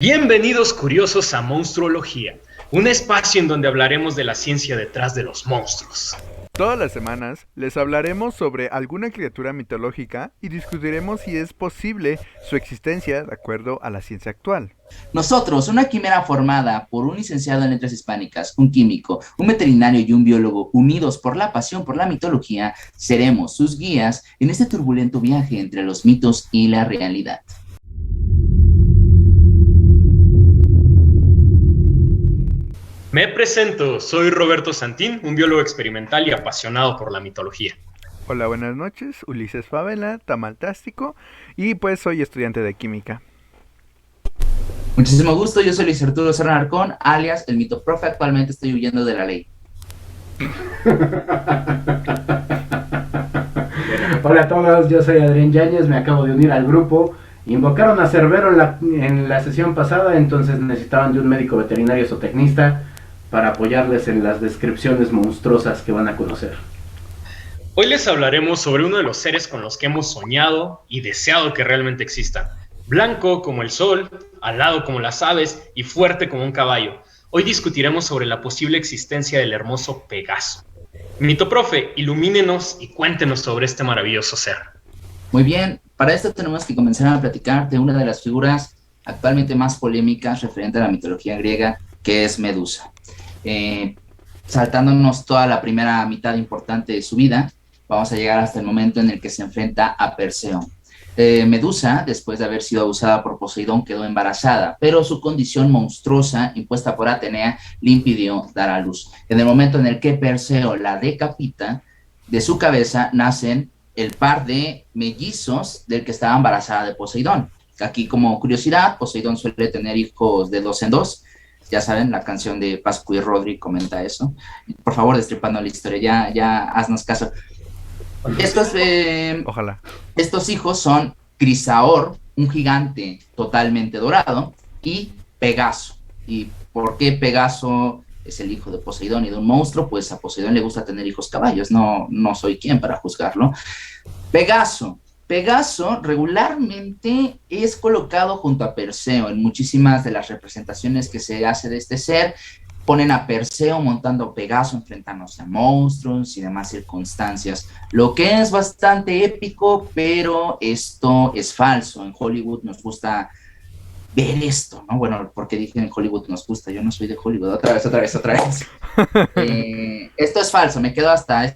Bienvenidos curiosos a Monstruología, un espacio en donde hablaremos de la ciencia detrás de los monstruos. Todas las semanas les hablaremos sobre alguna criatura mitológica y discutiremos si es posible su existencia de acuerdo a la ciencia actual. Nosotros, una quimera formada por un licenciado en letras hispánicas, un químico, un veterinario y un biólogo unidos por la pasión por la mitología, seremos sus guías en este turbulento viaje entre los mitos y la realidad. Me presento, soy Roberto Santín, un biólogo experimental y apasionado por la mitología. Hola, buenas noches, Ulises Favela, tamaltástico, y pues soy estudiante de química. Muchísimo gusto, yo soy Luis Arturo Serrano Arcón, alias el Mito Profe, actualmente estoy huyendo de la ley. Hola a todos, yo soy Adrián Yáñez, me acabo de unir al grupo. Invocaron a Cerbero en la sesión pasada, entonces necesitaban de un médico veterinario zootecnista para apoyarles en las descripciones monstruosas que van a conocer. Hoy les hablaremos sobre uno de los seres con los que hemos soñado y deseado que realmente existan. Blanco como el sol, alado como las aves y fuerte como un caballo. Hoy discutiremos sobre la posible existencia del hermoso Pegaso. Mito Profe, ilumínenos y cuéntenos sobre este maravilloso ser. Muy bien, para esto tenemos que comenzar a platicar de una de las figuras actualmente más polémicas referente a la mitología griega, que es Medusa. Saltándonos toda la primera mitad importante de su vida, vamos a llegar hasta el momento en el que se enfrenta a Perseo. Medusa, después de haber sido abusada por Poseidón, quedó embarazada, pero su condición monstruosa impuesta por Atenea le impidió dar a luz. En el momento en el que Perseo la decapita, de su cabeza nacen el par de mellizos del que estaba embarazada de Poseidón. Aquí, como curiosidad, Poseidón suele tener hijos de dos en dos. Ya saben, la canción de Pascu y Rodri comenta eso. Por favor, destripando la historia, ya haznos caso. Ojalá. Estos hijos son Crisaor, un gigante totalmente dorado, y Pegaso. ¿Y por qué Pegaso es el hijo de Poseidón y de un monstruo? Pues a Poseidón le gusta tener hijos caballos, no soy quien para juzgarlo. Pegaso regularmente es colocado junto a Perseo en muchísimas de las representaciones que se hace de este ser. Ponen a Perseo montando a Pegaso, enfrentándose a monstruos y demás circunstancias, lo que es bastante épico, pero esto es falso. En Hollywood nos gusta ver esto, ¿no? Bueno, porque dije en Hollywood nos gusta, yo no soy de Hollywood, otra vez. Esto es falso, me quedo hasta...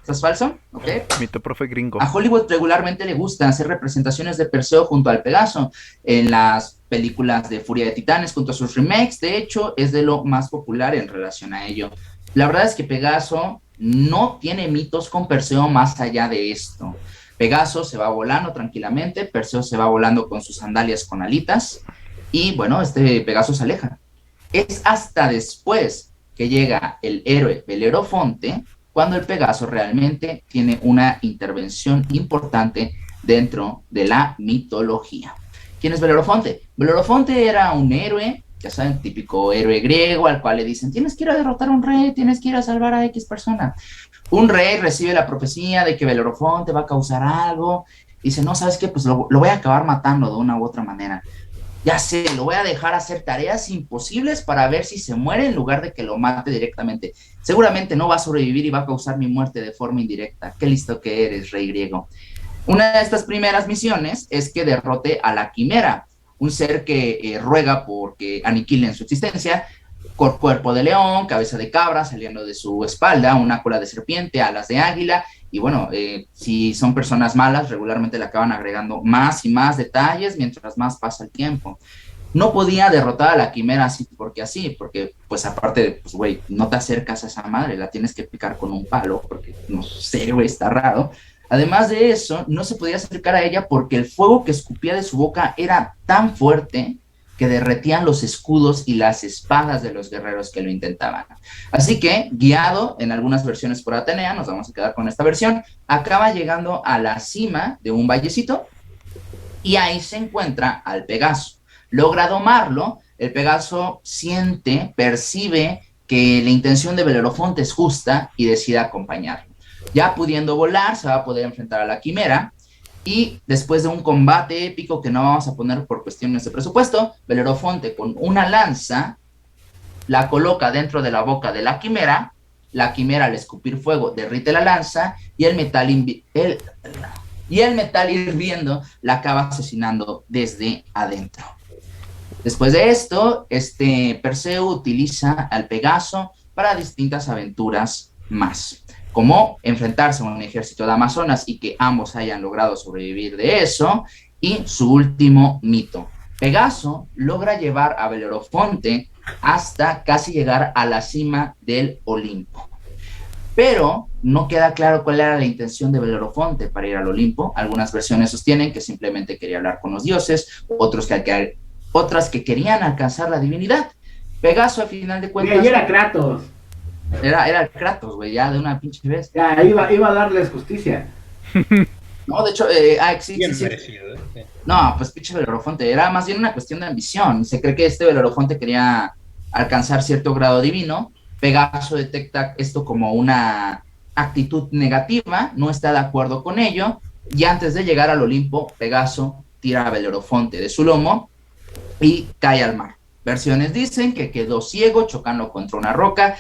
¿Esto es falso? ¿Ok? Mito Profe gringo. A Hollywood regularmente le gusta hacer representaciones de Perseo junto al Pegaso en las películas de Furia de Titanes, junto a sus remakes. De hecho, es de lo más popular en relación a ello. La verdad es que Pegaso no tiene mitos con Perseo más allá de esto. Pegaso se va volando tranquilamente, Perseo se va volando con sus sandalias con alitas, y bueno, este Pegaso se aleja. Es hasta después que llega el héroe Belerofonte, cuando el Pegaso realmente tiene una intervención importante dentro de la mitología. ¿Quién es Belerofonte? Belerofonte era un héroe, ya saben, típico héroe griego, al cual le dicen, tienes que ir a derrotar a un rey, tienes que ir a salvar a X persona. Un rey recibe la profecía de que Belerofonte va a causar algo, y dice, no, ¿sabes qué? Pues lo voy a acabar matando de una u otra manera. Ya sé, lo voy a dejar hacer tareas imposibles para ver si se muere en lugar de que lo mate directamente. Seguramente no va a sobrevivir y va a causar mi muerte de forma indirecta. Qué listo que eres, rey griego. Una de estas primeras misiones es que derrote a la Quimera, un ser que ruega porque aniquilen su existencia, cuerpo de león, cabeza de cabra saliendo de su espalda, una cola de serpiente, alas de águila. Y bueno, si son personas malas, regularmente le acaban agregando más y más detalles mientras más pasa el tiempo. No podía derrotar a la Quimera así, porque pues aparte, pues güey, no te acercas a esa madre, la tienes que picar con un palo, porque no sé, güey, está raro. Además de eso, no se podía acercar a ella porque el fuego que escupía de su boca era tan fuerte que derretían los escudos y las espadas de los guerreros que lo intentaban. Así que, guiado en algunas versiones por Atenea, nos vamos a quedar con esta versión, acaba llegando a la cima de un vallecito y ahí se encuentra al Pegaso. Logra domarlo, el Pegaso siente, percibe que la intención de Belerofonte es justa y decide acompañarlo. Ya pudiendo volar, se va a poder enfrentar a la Quimera, Y después de un combate épico que no vamos a poner por cuestiones de presupuesto, Belerofonte con una lanza la coloca dentro de la boca de la quimera al escupir fuego derrite la lanza y el metal hirviendo la acaba asesinando desde adentro. Después de esto, Perseo utiliza al Pegaso para distintas aventuras más, como enfrentarse a un ejército de amazonas y que ambos hayan logrado sobrevivir de eso, y su último mito. Pegaso logra llevar a Belerofonte hasta casi llegar a la cima del Olimpo. Pero no queda claro cuál era la intención de Belerofonte para ir al Olimpo. Algunas versiones sostienen que simplemente quería hablar con los dioses, otras que querían alcanzar la divinidad. Pegaso, al final de cuentas... Y era Kratos. Era Kratos, güey, ya de una pinche vez. Ya, iba a darles justicia. No, de hecho, sí. No, pues pinche Belerofonte, era más bien una cuestión de ambición. Se cree que Belerofonte quería alcanzar cierto grado divino. Pegaso detecta esto como una actitud negativa, no está de acuerdo con ello, y antes de llegar al Olimpo, Pegaso tira a Belerofonte de su lomo y cae al mar. Versiones dicen que quedó ciego chocando contra una roca,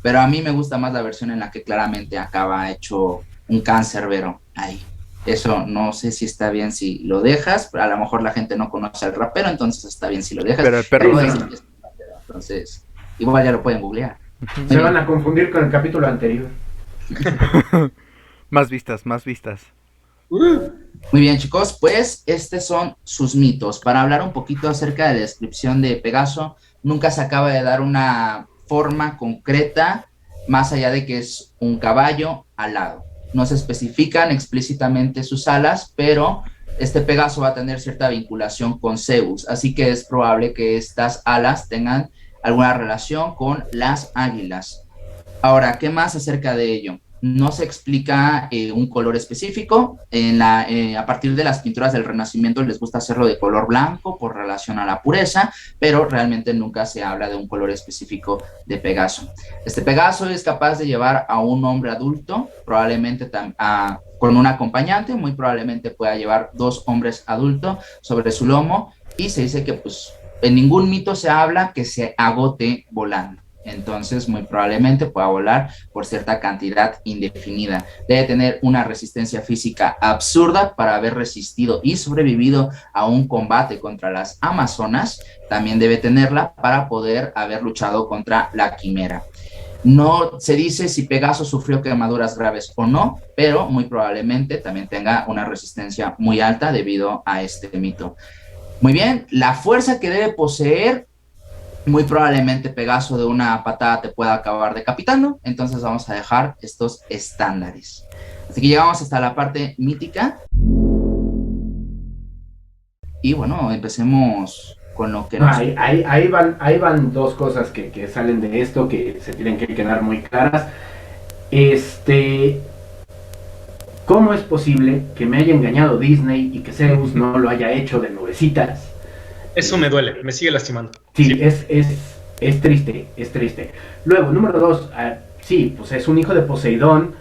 pero a mí me gusta más la versión en la que claramente acaba hecho un cancerbero ahí. Eso no sé si está bien si lo dejas, pero a lo mejor la gente no conoce al rapero, entonces está bien si lo dejas. Pero el perro entonces, igual ya lo pueden googlear. Se van a confundir con el capítulo anterior. Más vistas. Muy bien, chicos, pues estos son sus mitos. Para hablar un poquito acerca de la descripción de Pegaso, nunca se acaba de dar una forma concreta, más allá de que es un caballo alado. No se especifican explícitamente sus alas, pero este Pegaso va a tener cierta vinculación con Zeus, así que es probable que estas alas tengan alguna relación con las águilas. Ahora, ¿qué más acerca de ello? No se explica un color específico. A partir de las pinturas del Renacimiento les gusta hacerlo de color blanco por relación a la pureza, pero realmente nunca se habla de un color específico de Pegaso. Este Pegaso es capaz de llevar a un hombre adulto, probablemente con un acompañante, muy probablemente pueda llevar 2 hombres adultos sobre su lomo, y se dice que pues en ningún mito se habla que se agote volando. Entonces, muy probablemente pueda volar por cierta cantidad indefinida. Debe tener una resistencia física absurda para haber resistido y sobrevivido a un combate contra las amazonas. También debe tenerla para poder haber luchado contra la quimera. No se dice si Pegaso sufrió quemaduras graves o no, pero muy probablemente también tenga una resistencia muy alta debido a este mito. Muy bien, la fuerza que debe poseer, muy probablemente Pegaso de una patada te pueda acabar decapitando, entonces vamos a dejar estos estándares. Así que llegamos hasta la parte mítica. Y bueno, empecemos con lo que nos... Ahí van 2 cosas que salen de esto que se tienen que quedar muy claras. ¿Cómo es posible que me haya engañado Disney y que Zeus no lo haya hecho de nubecitas? Eso me duele, me sigue lastimando. Sí. Es triste. Luego, número 2, sí, pues es un hijo de Poseidón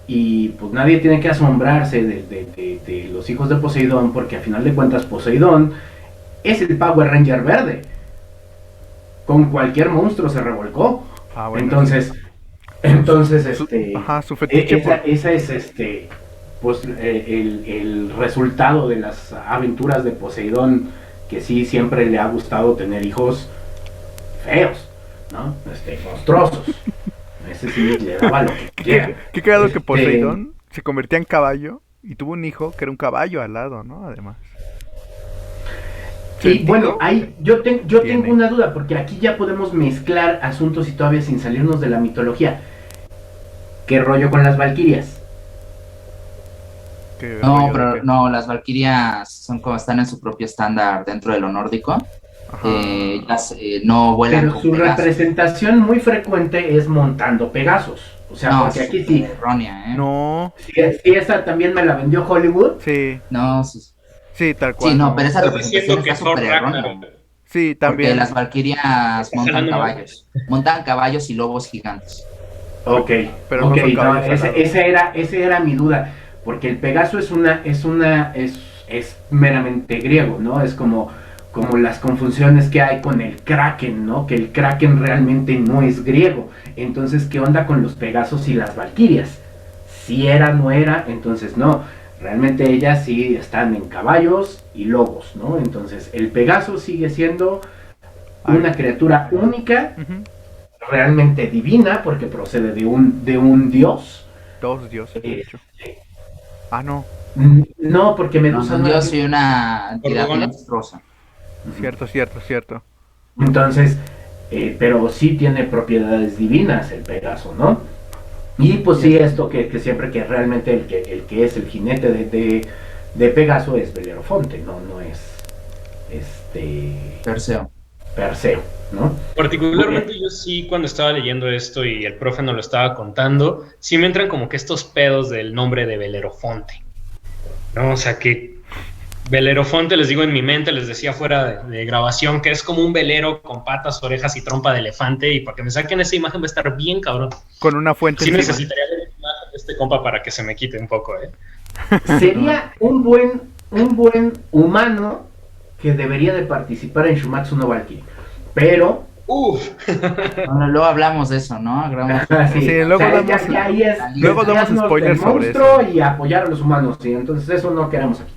y pues nadie tiene que asombrarse de los hijos de Poseidón, porque a final de cuentas Poseidón es el Power Ranger verde. Con cualquier monstruo se revolcó. Bueno, entonces su fetiche esa es pues el resultado de las aventuras de Poseidón, que sí siempre le ha gustado tener hijos feos, ¿no? Monstruosos. Ese sí le daba lo que quiera. Qué cagado que Poseidón se convertía en caballo y tuvo un hijo que era un caballo alado, ¿no? Además. Y bueno, yo tengo una duda, porque aquí ya podemos mezclar asuntos y todavía sin salirnos de la mitología. ¿Qué rollo con las valquirias? No, las valquirias son como están en su propio estándar dentro de lo nórdico. No vuelan. Pero su representación muy frecuente es montando Pegasos. O sea, no, porque aquí sí. Errónea, ¿eh? No. Sí, esa también me la vendió Hollywood. Sí. No, sí, tal cual. Sí, no, pero esa representación está súper errónea. Sí, también. Porque las valquirias montan caballos. Montan caballos y lobos gigantes. Ok, pero okay, no, esa era mi duda. porque el Pegaso es meramente griego, ¿no? Es como las confusiones que hay con el Kraken, ¿no? Que el Kraken realmente no es griego. Entonces, ¿qué onda con los Pegasos y las Valquirias? Si era, no era, entonces no. Realmente ellas sí están en caballos y lobos, ¿no? Entonces, el Pegaso sigue siendo una criatura única, realmente divina, porque procede de un dios. Dos dioses, de hecho. Ah, no. No, porque Medusa Un no dios y una entidad ¿Por qué no? monstruosa. Cierto. Entonces, pero sí tiene propiedades divinas el Pegaso, ¿no? Y pues sí, esto que siempre que realmente el que es el jinete de Pegaso es Belerofonte, no es Perseo. Perseo, ¿no? Particularmente yo sí, cuando estaba leyendo esto y el profe nos lo estaba contando, sí me entran como que estos pedos del nombre de Belerofonte, ¿no? O sea que Belerofonte, les digo en mi mente, les decía fuera de grabación, que es como un velero con patas, orejas y trompa de elefante, y para que me saquen esa imagen va a estar bien cabrón. Con una fuente Sí encima. necesitaría ver la imagen de este compa para que se me quite un poco, ¿eh? Sería un buen humano que debería de participar en Shumatsu no Valkyrie, pero Bueno, luego hablamos de eso, ¿no? sí, luego o sea, damos- luego damos desviarnos spoilers del sobre monstruo eso. y apoyar a los humanos, ¿sí? Entonces eso no queremos aquí.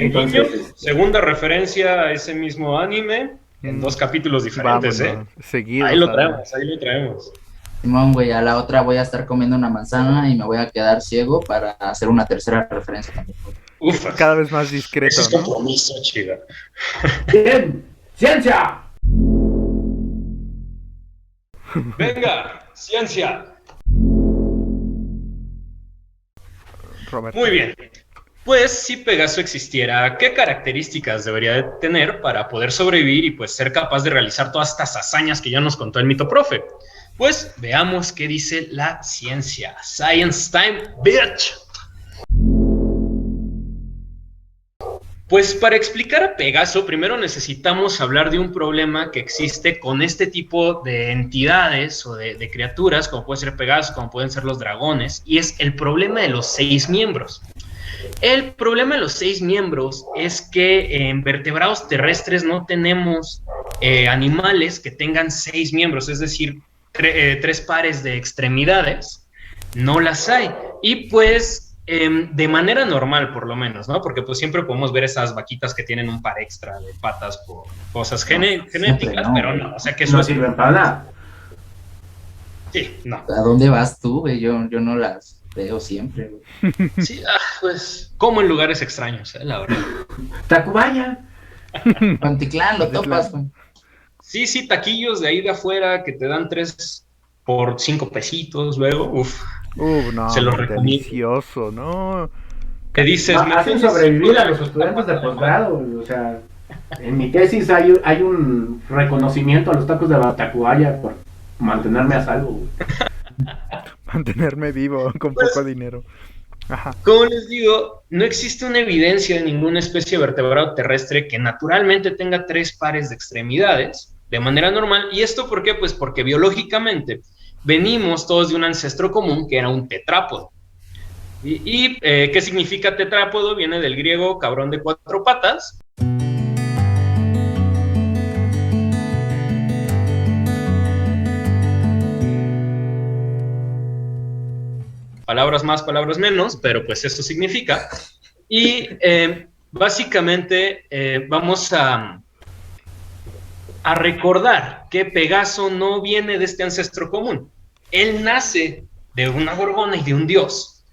Entonces, Segunda referencia a ese mismo anime en 2 capítulos diferentes, vámonos, seguidos, Ahí lo además. traemos. Simón, güey, a la otra voy a estar comiendo una manzana y me voy a quedar ciego para hacer una tercera referencia también. Ufa. Cada vez más discreto, Ese es ¿no? compromiso, chica. bien, ciencia. Venga, ciencia. Roberto. Muy bien. Pues si Pegaso existiera, ¿qué características debería de tener para poder sobrevivir y pues ser capaz de realizar todas estas hazañas que ya nos contó el mito profe? Pues veamos qué dice la ciencia. Science time, bitch. Pues para explicar a Pegaso, primero necesitamos hablar de un problema que existe con este tipo de entidades o de criaturas, como puede ser Pegaso, como pueden ser los dragones, y es el problema de los 6 miembros. El problema de los 6 miembros es que en vertebrados terrestres no tenemos animales que tengan 6 miembros, es decir, 3 pares de extremidades, no las hay. Y pues de manera normal, por lo menos, ¿no? Porque pues siempre podemos ver esas vaquitas que tienen un par extra de patas por cosas genéticas, no, pero no, o sea que eso No sirven para nada. Sí, no. ¿A dónde vas tú, güey? Yo no las veo siempre, güey. Sí, pues como en lugares extraños, la verdad. Tacubaya. Pantitlán, lo topas, güey. Sí, taquillos de ahí de afuera que te dan 3 por 5 pesitos luego, uff. No, Se lo recomiendo. delicioso, ¿no? Te dices, No, hacen sobrevivir a los estudiantes de posgrado, o sea, en mi tesis hay un reconocimiento a los tacos de Tacubaya por mantenerme a salvo, güey. Mantenerme vivo con Pues, poco dinero. Ajá. como les digo, no existe una evidencia de ninguna especie de vertebrado terrestre que naturalmente tenga 3 pares de extremidades de manera normal. ¿Y esto por qué? Pues porque biológicamente venimos todos de un ancestro común que era un tetrápodo. ¿Qué significa tetrápodo? Viene del griego cabrón de 4 patas. Palabras más, palabras menos, pero pues eso significa. Y básicamente vamos a recordar que Pegaso no viene de este ancestro común. Él nace de una gorgona y de un dios.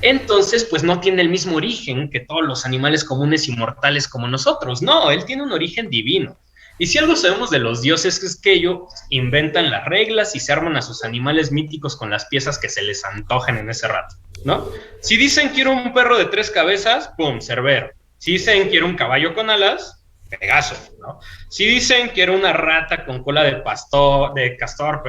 Entonces, pues no tiene el mismo origen que todos los animales comunes y mortales como nosotros. No, él tiene un origen divino. Y si algo sabemos de los dioses es que ellos inventan las reglas y se arman a sus animales míticos con las piezas que se les antojen en ese rato, ¿no? Si dicen quiero un perro de 3 cabezas, ¡pum!, Cerbero. Si dicen quiero un caballo con alas, Pegaso, ¿no? Si dicen quiero una rata con cola de castor,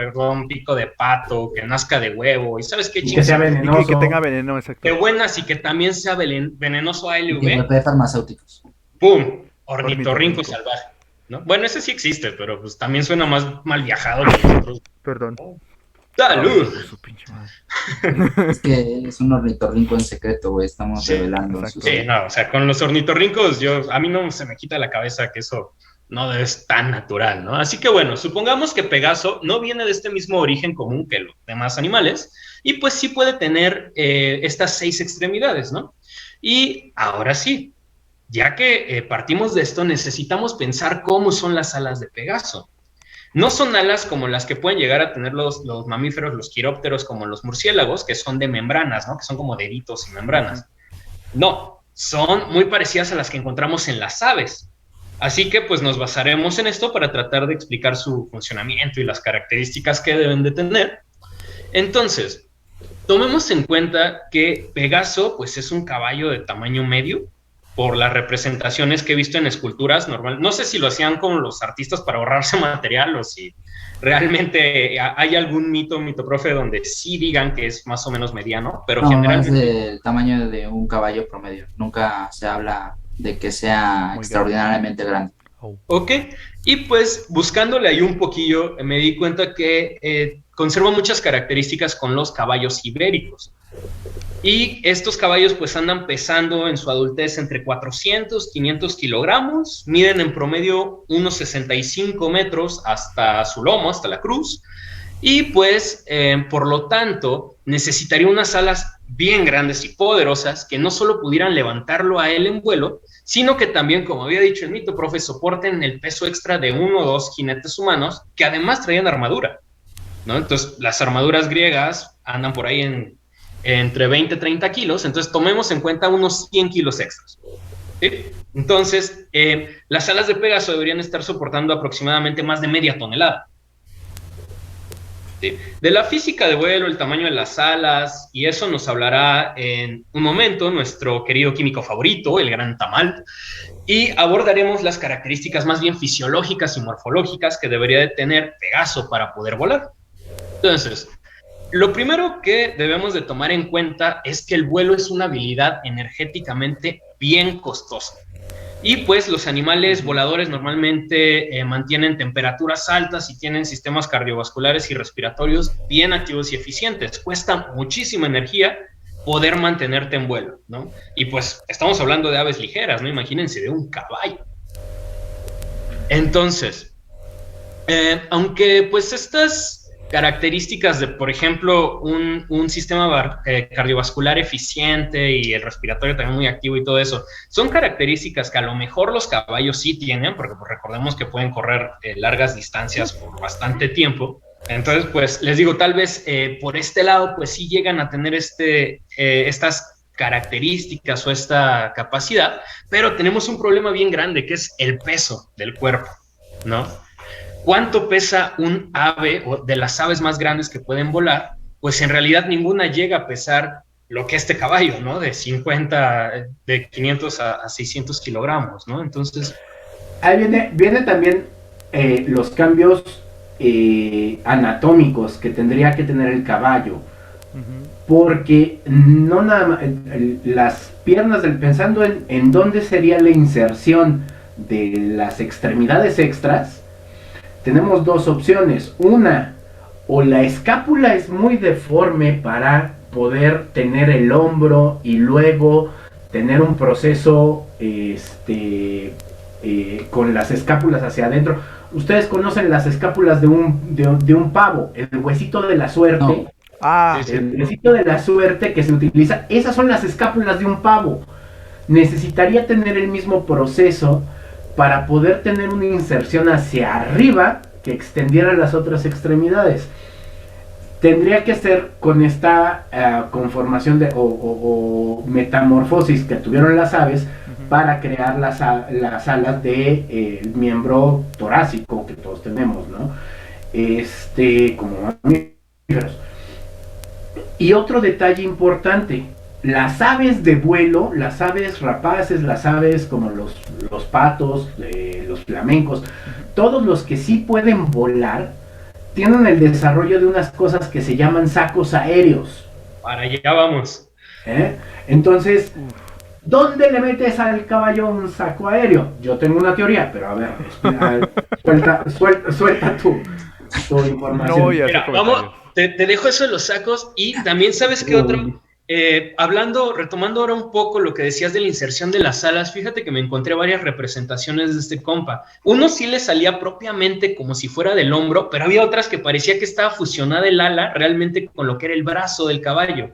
pico de pato, que nazca de huevo, y ¿sabes qué, Y que sea Y venenoso. que tenga veneno, exacto. Qué buenas y que también sea venenoso Y que ALV, de farmacéuticos. ¡pum!, ornitorrinco Ornitorrinco. salvaje, ¿no? Bueno, ese sí existe, pero pues también suena más mal viajado que nosotros. Perdón. ¡Salud! Su pinche madre. Es que es un ornitorrinco en secreto, güey. Estamos Sí, revelando exacto. sus... Sí, no, o sea, con los ornitorrincos, a mí no se me quita la cabeza que eso no es tan natural, ¿no? Así que bueno, supongamos que Pegaso no viene de este mismo origen común que los demás animales, y pues sí puede tener estas 6 extremidades, ¿no? Y ahora sí, ya que partimos de esto, necesitamos pensar cómo son las alas de Pegaso. No son alas como las que pueden llegar a tener los mamíferos, los quirópteros, como los murciélagos, que son de membranas, ¿no? Que son como deditos y membranas. No, son muy parecidas a las que encontramos en las aves. Así que pues nos basaremos en esto para tratar de explicar su funcionamiento y las características que deben de tener. Entonces, tomemos en cuenta que Pegaso pues es un caballo de tamaño medio, por las representaciones que he visto en esculturas normal. No sé si lo hacían con los artistas para ahorrarse material o si realmente hay algún mito, profe, donde sí digan que es más o menos mediano, pero No, generalmente... es del tamaño de un caballo promedio. Nunca se habla de que sea Muy extraordinariamente grande. Oh. Ok, y pues buscándole ahí un poquillo, me di cuenta que conserva muchas características con los caballos ibéricos. Y estos caballos pues andan pesando en su adultez entre 400 y 500 kilogramos, miden en promedio unos 65 metros hasta su lomo, hasta la cruz, y pues por lo tanto necesitaría unas alas bien grandes y poderosas que no solo pudieran levantarlo a él en vuelo, sino que también, como había dicho el mito, profe, soporten el peso extra de 1 o 2 jinetes humanos que además traían armadura, ¿no? Entonces las armaduras griegas andan por ahí entre 20 y 30 kilos, entonces tomemos en cuenta unos 100 kilos extras. ¿Sí? Entonces, las alas de Pegaso deberían estar soportando aproximadamente más de media tonelada. ¿Sí? De la física de vuelo, el tamaño de las alas, y eso nos hablará en un momento nuestro querido químico favorito, el gran Tamal, y abordaremos las características más bien fisiológicas y morfológicas que debería de tener Pegaso para poder volar. Entonces, lo primero que debemos de tomar en cuenta es que el vuelo es una habilidad energéticamente bien costosa. Y pues los animales voladores normalmente mantienen temperaturas altas y tienen sistemas cardiovasculares y respiratorios bien activos y eficientes. Cuesta muchísima energía poder mantenerte en vuelo, ¿no? Y pues estamos hablando de aves ligeras, ¿no? Imagínense de un caballo. Entonces, aunque pues estas características de, por ejemplo, un sistema cardiovascular eficiente y el respiratorio también muy activo y todo eso, son características que a lo mejor los caballos sí tienen, porque pues, recordemos que pueden correr largas distancias por bastante tiempo. Entonces, pues, les digo, tal vez por este lado, pues sí llegan a tener estas características o esta capacidad, pero tenemos un problema bien grande, que es el peso del cuerpo, ¿no? ¿Cuánto pesa un ave o de las aves más grandes que pueden volar? Pues en realidad ninguna llega a pesar lo que este caballo, ¿no? De 500 a 600 kilogramos, ¿no? Entonces... Ahí viene también los cambios anatómicos que tendría que tener el caballo. Porque no nada más, las piernas pensando en dónde sería la inserción de las extremidades extras, tenemos dos opciones. Una, o la escápula es muy deforme para poder tener el hombro y luego tener un proceso con las escápulas hacia adentro. Ustedes conocen las escápulas de un pavo, el huesito de la suerte. No. El huesito de la suerte que se utiliza, esas son las escápulas de un pavo. Necesitaría tener el mismo proceso para poder tener una inserción hacia arriba que extendiera las otras extremidades. Tendría que ser con esta conformación o metamorfosis que tuvieron las aves para crear las alas del miembro torácico que todos tenemos, ¿no? Como mamíferos. Y otro detalle importante, las aves de vuelo, las aves rapaces, las aves como los patos, los flamencos, todos los que sí pueden volar, tienen el desarrollo de unas cosas que se llaman sacos aéreos. Para allá vamos. Entonces, ¿dónde le metes al caballo un saco aéreo? Yo tengo una teoría, pero a ver, suelta tu información. No voy a Mira, te dejo eso de los sacos y también sabes que otro, retomando ahora un poco lo que decías de la inserción de las alas, fíjate que me encontré varias representaciones de este compa. Uno sí le salía propiamente como si fuera del hombro, pero había otras que parecía que estaba fusionada el ala realmente con lo que era el brazo del caballo,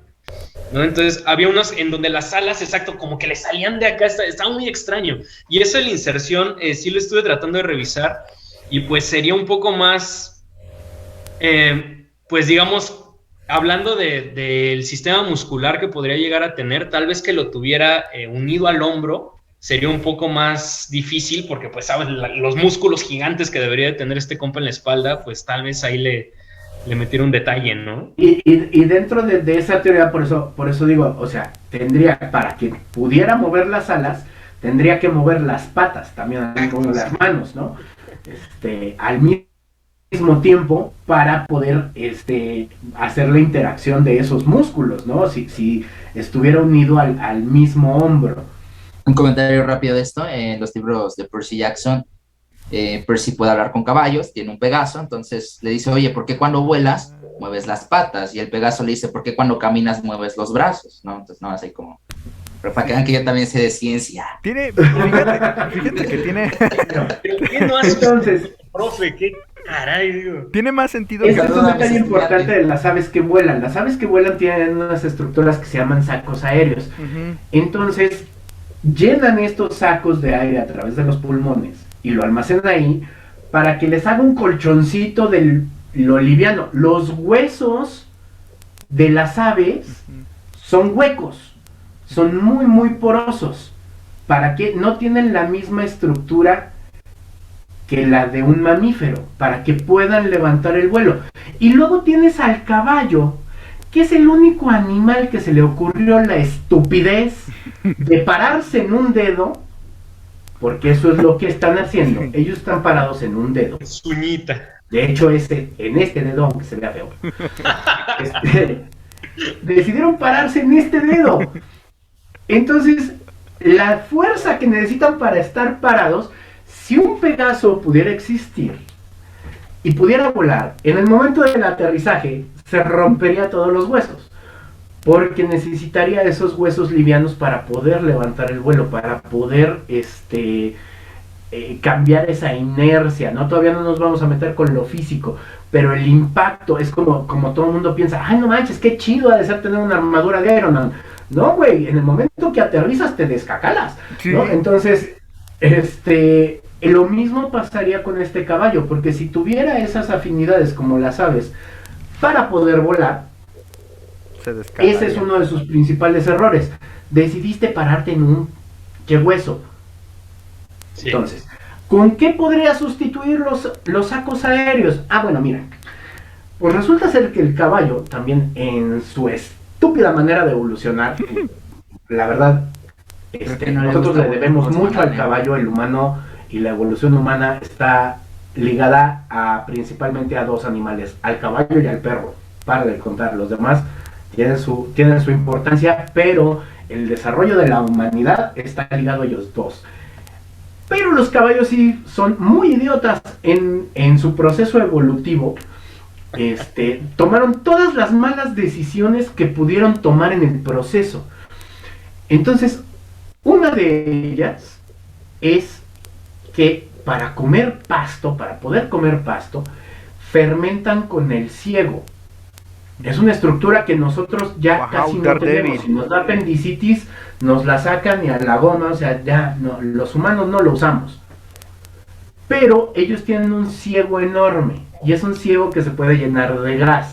¿no? Entonces había unos en donde las alas, exacto, como que le salían de acá, estaba muy extraño. Y eso de la inserción, sí lo estuve tratando de revisar y pues sería un poco más, pues digamos, hablando del sistema muscular que podría llegar a tener, tal vez que lo tuviera unido al hombro, sería un poco más difícil porque pues sabes, los músculos gigantes que debería de tener este compa en la espalda, pues tal vez ahí le metiera un detalle, ¿no? Y dentro de esa teoría, por eso digo, o sea, tendría, para que pudiera mover las alas, tendría que mover las patas, también como las manos, ¿no? Al mismo tiempo, para poder hacer la interacción de esos músculos, ¿no? Si estuviera unido al mismo hombro. Un comentario rápido de esto, en los libros de Percy Jackson, Percy puede hablar con caballos, tiene un Pegaso, entonces le dice, oye, ¿por qué cuando vuelas mueves las patas? Y el Pegaso le dice, ¿por qué cuando caminas mueves los brazos? ¿No? Entonces, no, es ahí como... Pero para que vean que yo también sé de ciencia. Fíjate que tiene... ¿Pero qué no haces, entonces, profe? ¿Qué caray, digo? Tiene más sentido ese es un Saludos, detalle estudiante. importante de las aves que vuelan. Las aves que vuelan tienen unas estructuras que se llaman sacos aéreos. Ujú. Entonces, llenan estos sacos de aire a través de los pulmones y lo almacenan ahí para que les haga un colchoncito de lo liviano. Los huesos de las aves son huecos, son muy muy porosos, para que no tienen la misma estructura que la de un mamífero, para que puedan levantar el vuelo. Y luego tienes al caballo, que es el único animal que se le ocurrió la estupidez de pararse en un dedo, porque eso es lo que están haciendo. Ellos están parados en un dedo. Suñita. De hecho, en este dedo, aunque se vea feo, decidieron pararse en este dedo. Entonces, la fuerza que necesitan para estar parados, si un Pegaso pudiera existir y pudiera volar, en el momento del aterrizaje se rompería todos los huesos, porque necesitaría esos huesos livianos para poder levantar el vuelo, para poder cambiar esa inercia, ¿no? Todavía no nos vamos a meter con lo físico, pero el impacto es como todo el mundo piensa, ay, no manches, qué chido ha de ser tener una armadura de Iron Man. No, güey, en el momento que aterrizas te descacalas, ¿no? Sí. Entonces, lo mismo pasaría con este caballo, porque si tuviera esas afinidades como las aves para poder volar, Se descarga. ese es uno de sus principales errores. Decidiste pararte en un hueso. Sí. Entonces, ¿con qué podría sustituir los sacos aéreos? Ah, bueno, mira. Pues resulta ser que el caballo, también en su estúpida manera de evolucionar, la verdad, que no le nosotros gusta le debemos evolucionar, mucho al ¿eh? caballo, el humano, y la evolución humana está ligada principalmente a dos animales, al caballo y al perro. Para de contar, los demás tienen su importancia, pero el desarrollo de la humanidad está ligado a ellos dos. Pero los caballos sí son muy idiotas en su proceso evolutivo. Tomaron todas las malas decisiones que pudieron tomar en el proceso. Entonces, una de ellas es que para poder comer pasto, fermentan con el ciego. Es una estructura que nosotros ya Wow, casi no Daredevil. tenemos. Si nos da apendicitis, nos la sacan y a la goma, o sea, ya no, los humanos no lo usamos. Pero ellos tienen un ciego enorme, y es un ciego que se puede llenar de gas.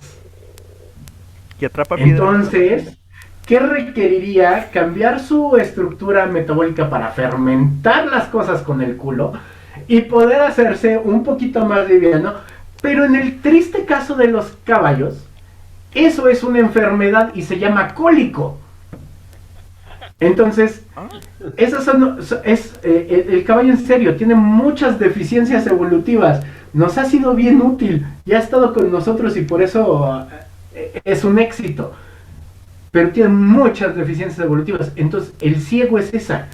Y atrapa piedras. Entonces, ¿qué requeriría cambiar su estructura metabólica para fermentar las cosas con el culo y poder hacerse un poquito más liviano? Pero en el triste caso de los caballos, eso es una enfermedad y se llama cólico. Entonces, el caballo en serio tiene muchas deficiencias evolutivas. Nos ha sido bien útil y ha estado con nosotros y por eso es un éxito. Pero tiene muchas deficiencias evolutivas. Entonces, el ciego es esa.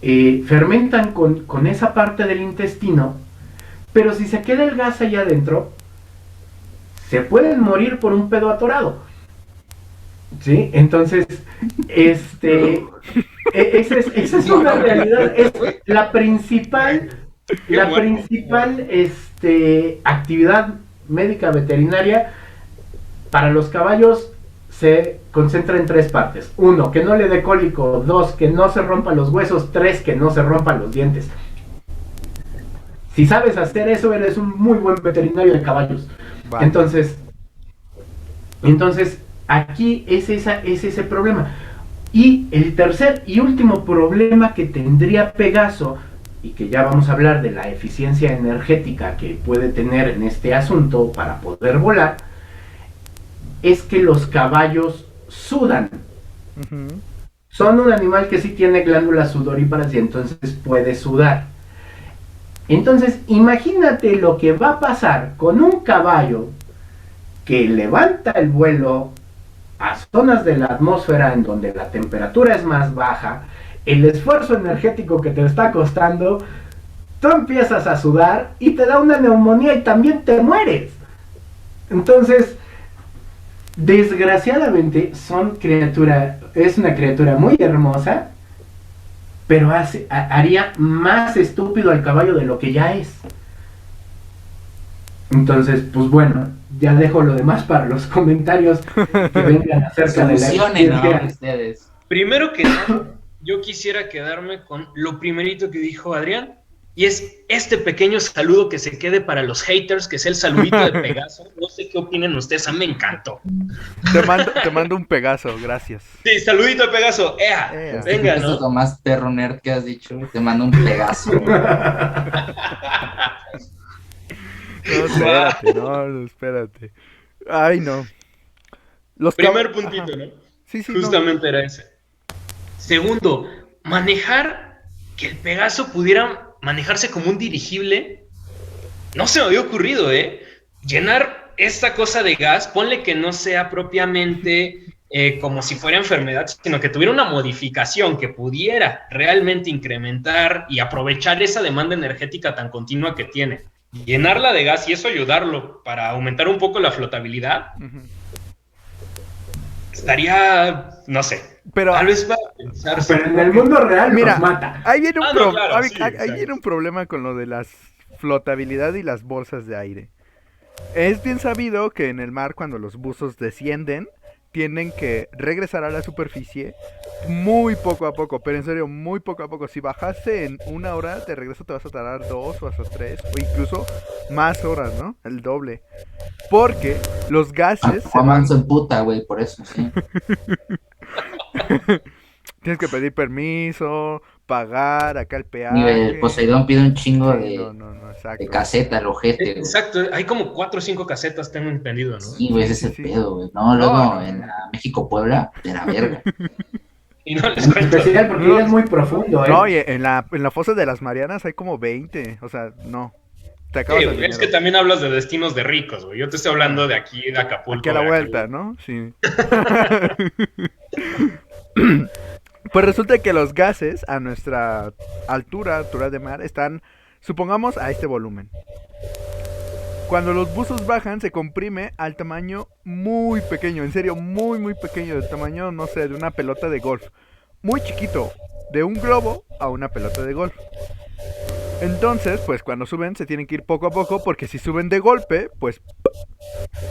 Fermentan con esa parte del intestino, pero si se queda el gas allá adentro, se pueden morir por un pedo atorado. ¿Sí? Entonces, esa es una realidad. Es la principal actividad médica veterinaria para los caballos se concentra en 3 partes. 1, que no le dé cólico. 2, que no se rompan los huesos. 3, que no se rompan los dientes. Si sabes hacer eso, eres un muy buen veterinario de caballos. Vale. Entonces, aquí es ese problema. Y el tercer y último problema que tendría Pegaso, y que ya vamos a hablar de la eficiencia energética que puede tener en este asunto para poder volar, es que los caballos sudan. Ujú. Son un animal que sí tiene glándulas sudoríparas y entonces puede sudar. Entonces, imagínate lo que va a pasar con un caballo que levanta el vuelo a zonas de la atmósfera en donde la temperatura es más baja, el esfuerzo energético que te está costando, tú empiezas a sudar y te da una neumonía y también te mueres. Entonces, desgraciadamente es una criatura muy hermosa, pero haría más estúpido al caballo de lo que ya es. Entonces, pues bueno, ya dejo lo demás para los comentarios que vengan acerca de la Solucionen, ¿no? Ustedes. Primero que nada, yo quisiera quedarme con lo primerito que dijo Adrián, y es este pequeño saludo que se quede para los haters, que es el saludito de Pegaso. No sé qué opinen ustedes, a mí me encantó. Te mando un Pegaso, gracias. Sí, saludito de Pegaso, ¡ea! Ea. Venga, Eso es ¿no? lo más perro nerd que has dicho. Te mando un Pegaso. No, espérate. Ay, no. Primer puntito, ¿no? Sí, Justamente era ese. Segundo, manejar que el Pegaso pudiera manejarse como un dirigible, no se me había ocurrido, ¿eh? Llenar esta cosa de gas, ponle que no sea propiamente como si fuera enfermedad, sino que tuviera una modificación que pudiera realmente incrementar y aprovechar esa demanda energética tan continua que tiene. Llenarla de gas y eso ayudarlo para aumentar un poco la flotabilidad. Ujú. Estaría, no sé, Pero, tal vez para pensar. Pero en el mundo real mira, nos mata. ahí viene no, claro, ahí sí, ahí viene un problema con lo de la flotabilidad y las bolsas de aire. Es bien sabido que en el mar, cuando los buzos descienden, tienen que regresar a la superficie muy poco a poco, pero en serio, muy poco a poco. Si bajaste en 1 hora, de regreso te vas a tardar 2 o hasta 3, o incluso más horas, ¿no? El doble. Porque los gases se van... Juan se puta, güey, por eso, sí. Tienes que pedir permiso, pagar acá el Y peaje. el Poseidón pide un chingo Sí, de, no, exacto. de caseta, el ojete, güey. Exacto, hay como 4 o 5 casetas, tengo entendido, ¿no? Sí, güey, ese es el Sí. pedo, güey. No, luego No. en la México-Puebla, de la verga. Y no les cuento. Especial porque ya es muy profundo, ¿eh? No, y en la fosa de las Marianas hay como 20. O sea, no. Te acabas Sí, el güey, es dinero. que también hablas de destinos de ricos, güey. Yo te estoy hablando de aquí, de Acapulco. Aquí a la Veracruz. vuelta, ¿no? Sí. Pues resulta que los gases a nuestra altura de mar, están, supongamos, a este volumen. Cuando los buzos bajan, se comprime al tamaño muy pequeño, en serio, muy, muy pequeño, del tamaño, no sé, de una pelota de golf. Muy chiquito, de un globo a una pelota de golf. Entonces, pues cuando suben se tienen que ir poco a poco, porque si suben de golpe, pues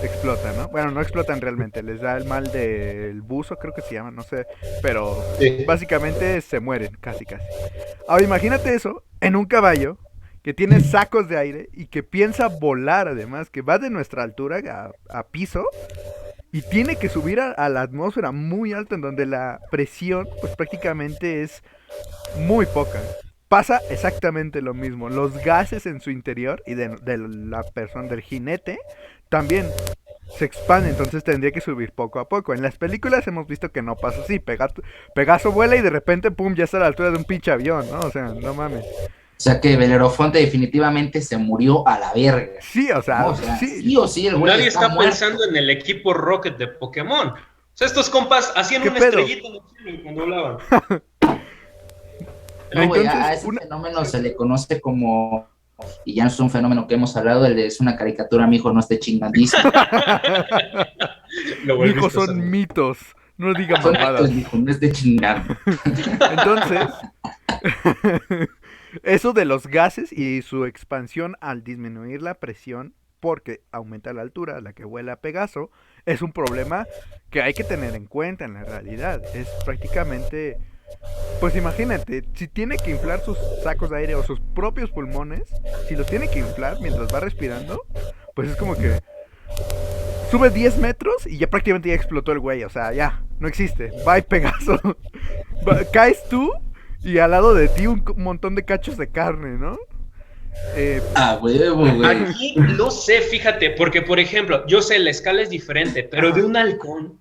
explotan, ¿no? Bueno, no explotan realmente, les da el mal del buzo, creo que se llama, no sé, pero Sí. básicamente se mueren, casi casi. Ahora imagínate eso en un caballo que tiene sacos de aire y que piensa volar, además, que va de nuestra altura a piso y tiene que subir a la atmósfera muy alta, en donde la presión pues prácticamente es muy poca. Pasa exactamente lo mismo. Los gases en su interior y de la persona, del jinete, también se expanden. Entonces tendría que subir poco a poco. En las películas hemos visto que no pasa así. Pegaso vuela y de repente, pum, ya está a la altura de un pinche avión, ¿no? O sea, no mames. O sea que Belerofonte definitivamente se murió a la verga. Sí, o sea, ¿No? O sea, sí. sí o sí, el güey Nadie está muerto. pensando en el equipo Rocket de Pokémon. O sea, estos compas hacían ¿Qué una pedo? estrellita en el cielo cuando volaban. No, güey, Entonces, a ese fenómeno se le conoce como Y ya no es un fenómeno que hemos hablado, es una caricatura, mijo, no esté chingadísimo. Lo Mijo, volviste a hacer. son mitos. No digan Son mamadas. actos, mijo, no esté chingando. Entonces, eso de los gases y su expansión al disminuir la presión, porque aumenta la altura a la que vuela Pegaso, es un problema que hay que tener en cuenta en la realidad. Es prácticamente, pues imagínate, si tiene que inflar sus sacos de aire o sus propios pulmones, si los tiene que inflar mientras va respirando, pues es como que sube 10 metros y ya prácticamente ya explotó el güey, o sea, ya, no existe. Bye, Pegaso. Caes tú y al lado de ti un montón de cachos de carne, ¿no? Huevo, güey. Aquí no sé, fíjate, porque por ejemplo, yo sé, la escala es diferente, pero de un halcón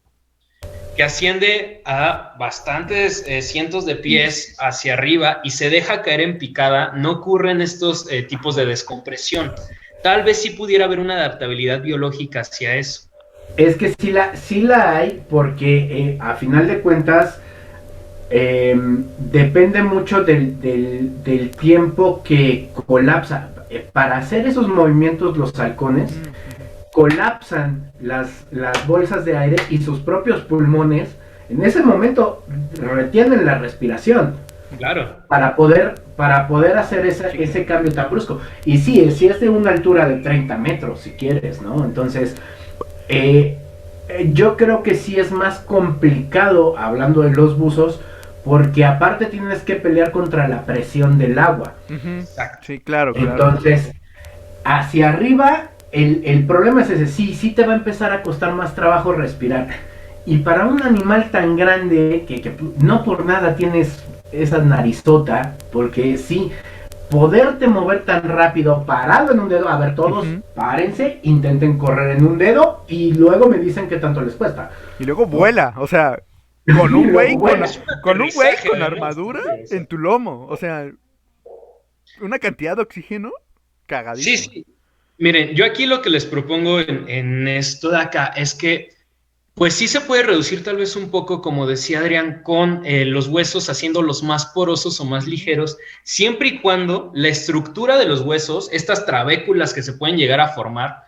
que asciende a bastantes cientos de pies hacia arriba y se deja caer en picada, no ocurren estos tipos de descompresión. Tal vez sí pudiera haber una adaptabilidad biológica hacia eso. Es que sí la hay, porque a final de cuentas depende mucho del tiempo que colapsa. Para hacer esos movimientos los halcones colapsan las bolsas de aire y sus propios pulmones en ese momento retienen la respiración. Claro. Para poder hacer ese cambio tan brusco. Y sí es de una altura de 30 metros, si quieres, ¿no? Entonces, yo creo que sí es más complicado, hablando de los buzos, porque aparte tienes que pelear contra la presión del agua. Exacto. Sí, claro. Entonces, hacia arriba, el problema es ese, sí te va a empezar a costar más trabajo respirar. Y para un animal tan grande, que no por nada tienes esa narizota, porque sí, poderte mover tan rápido parado en un dedo, a ver, todos párense, intenten correr en un dedo y luego me dicen qué tanto les cuesta. Y luego vuela, o sea, con un güey con aterrizaje, armadura en tu lomo, o sea, una cantidad de oxígeno cagadísimo. Sí. Miren, yo aquí lo que les propongo en esto de acá es que pues sí se puede reducir tal vez un poco, como decía Adrián, con los huesos haciéndolos más porosos o más ligeros, siempre y cuando la estructura de los huesos, estas trabéculas que se pueden llegar a formar,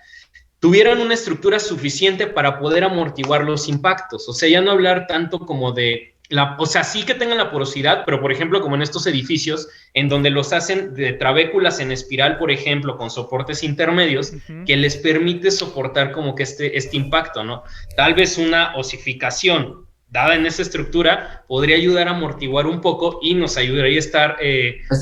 tuvieran una estructura suficiente para poder amortiguar los impactos. O sea, ya no hablar tanto como de o sea, sí que tengan la porosidad, pero por ejemplo, como en estos edificios, en donde los hacen de trabéculas en espiral, por ejemplo, con soportes intermedios, que les permite soportar como que este impacto, ¿no? Tal vez una osificación dada en esa estructura podría ayudar a amortiguar un poco y nos ayudaría a estar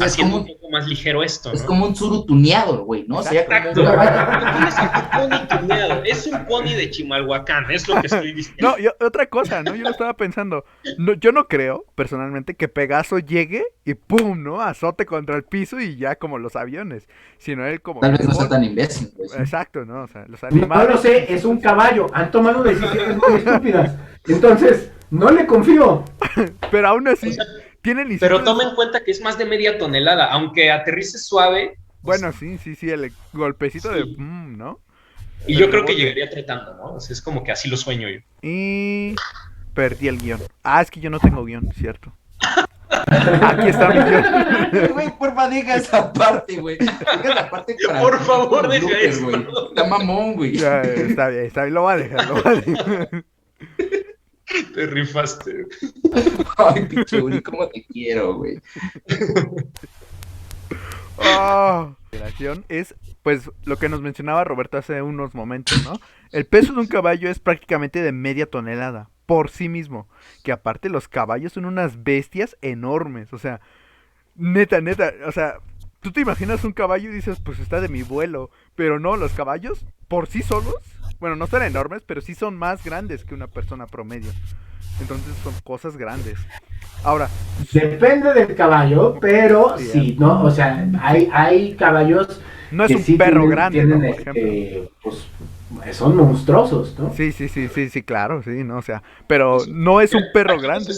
haciendo un poco más ligero esto, ¿no? Es como un suru tuneado, güey, ¿no? Exacto. Tienes a tu pony tuneado. Es un pony de Chimalhuacán, es lo que estoy diciendo. No, otra cosa, ¿no? Yo lo estaba pensando. No, yo no creo, personalmente, que Pegaso llegue y ¡pum!, ¿no? Azote contra el piso y ya como los aviones. Sino él como... Tal vez no sea tan imbécil, pues. Exacto, ¿no? O sea, los animales... No lo sé, es un caballo. Han tomado decisiones muy estúpidas. Entonces... no le confío. Pero aún así, o sea, tienen... Pero toma en cuenta que es más de media tonelada, aunque aterrice suave. Bueno, sí, el golpecito de... ¿no? Y yo creo que llegaría tratando, ¿no? O sea, es como que así lo sueño yo. Y... perdí el guión. Ah, es que yo no tengo guión, cierto. Aquí está mi guión. Güey, porfa, deja esa parte, güey. Deja esa parte para... Por favor, deja eso. Güey. Está mamón, güey. Ya, está bien, lo voy a dejar, Te rifaste. Ay, pichuli, cómo te quiero, güey. Es, pues, lo que nos mencionaba Roberto hace unos momentos, ¿no? El peso de un caballo es prácticamente de media tonelada, por sí mismo. Que aparte los caballos son unas bestias enormes, o sea, neta, o sea, tú te imaginas un caballo y dices, pues está de mi vuelo, pero no, los caballos, por sí solos, bueno, no son enormes, pero sí son más grandes que una persona promedio. Entonces son cosas grandes. Ahora, depende del caballo, pero sí, ¿no? O sea, hay caballos no es que un sí perro grande, tienen, ¿no? Por ejemplo. Pues son monstruosos, ¿no? Sí, claro, sí, no, o sea, pero no es un perro grande.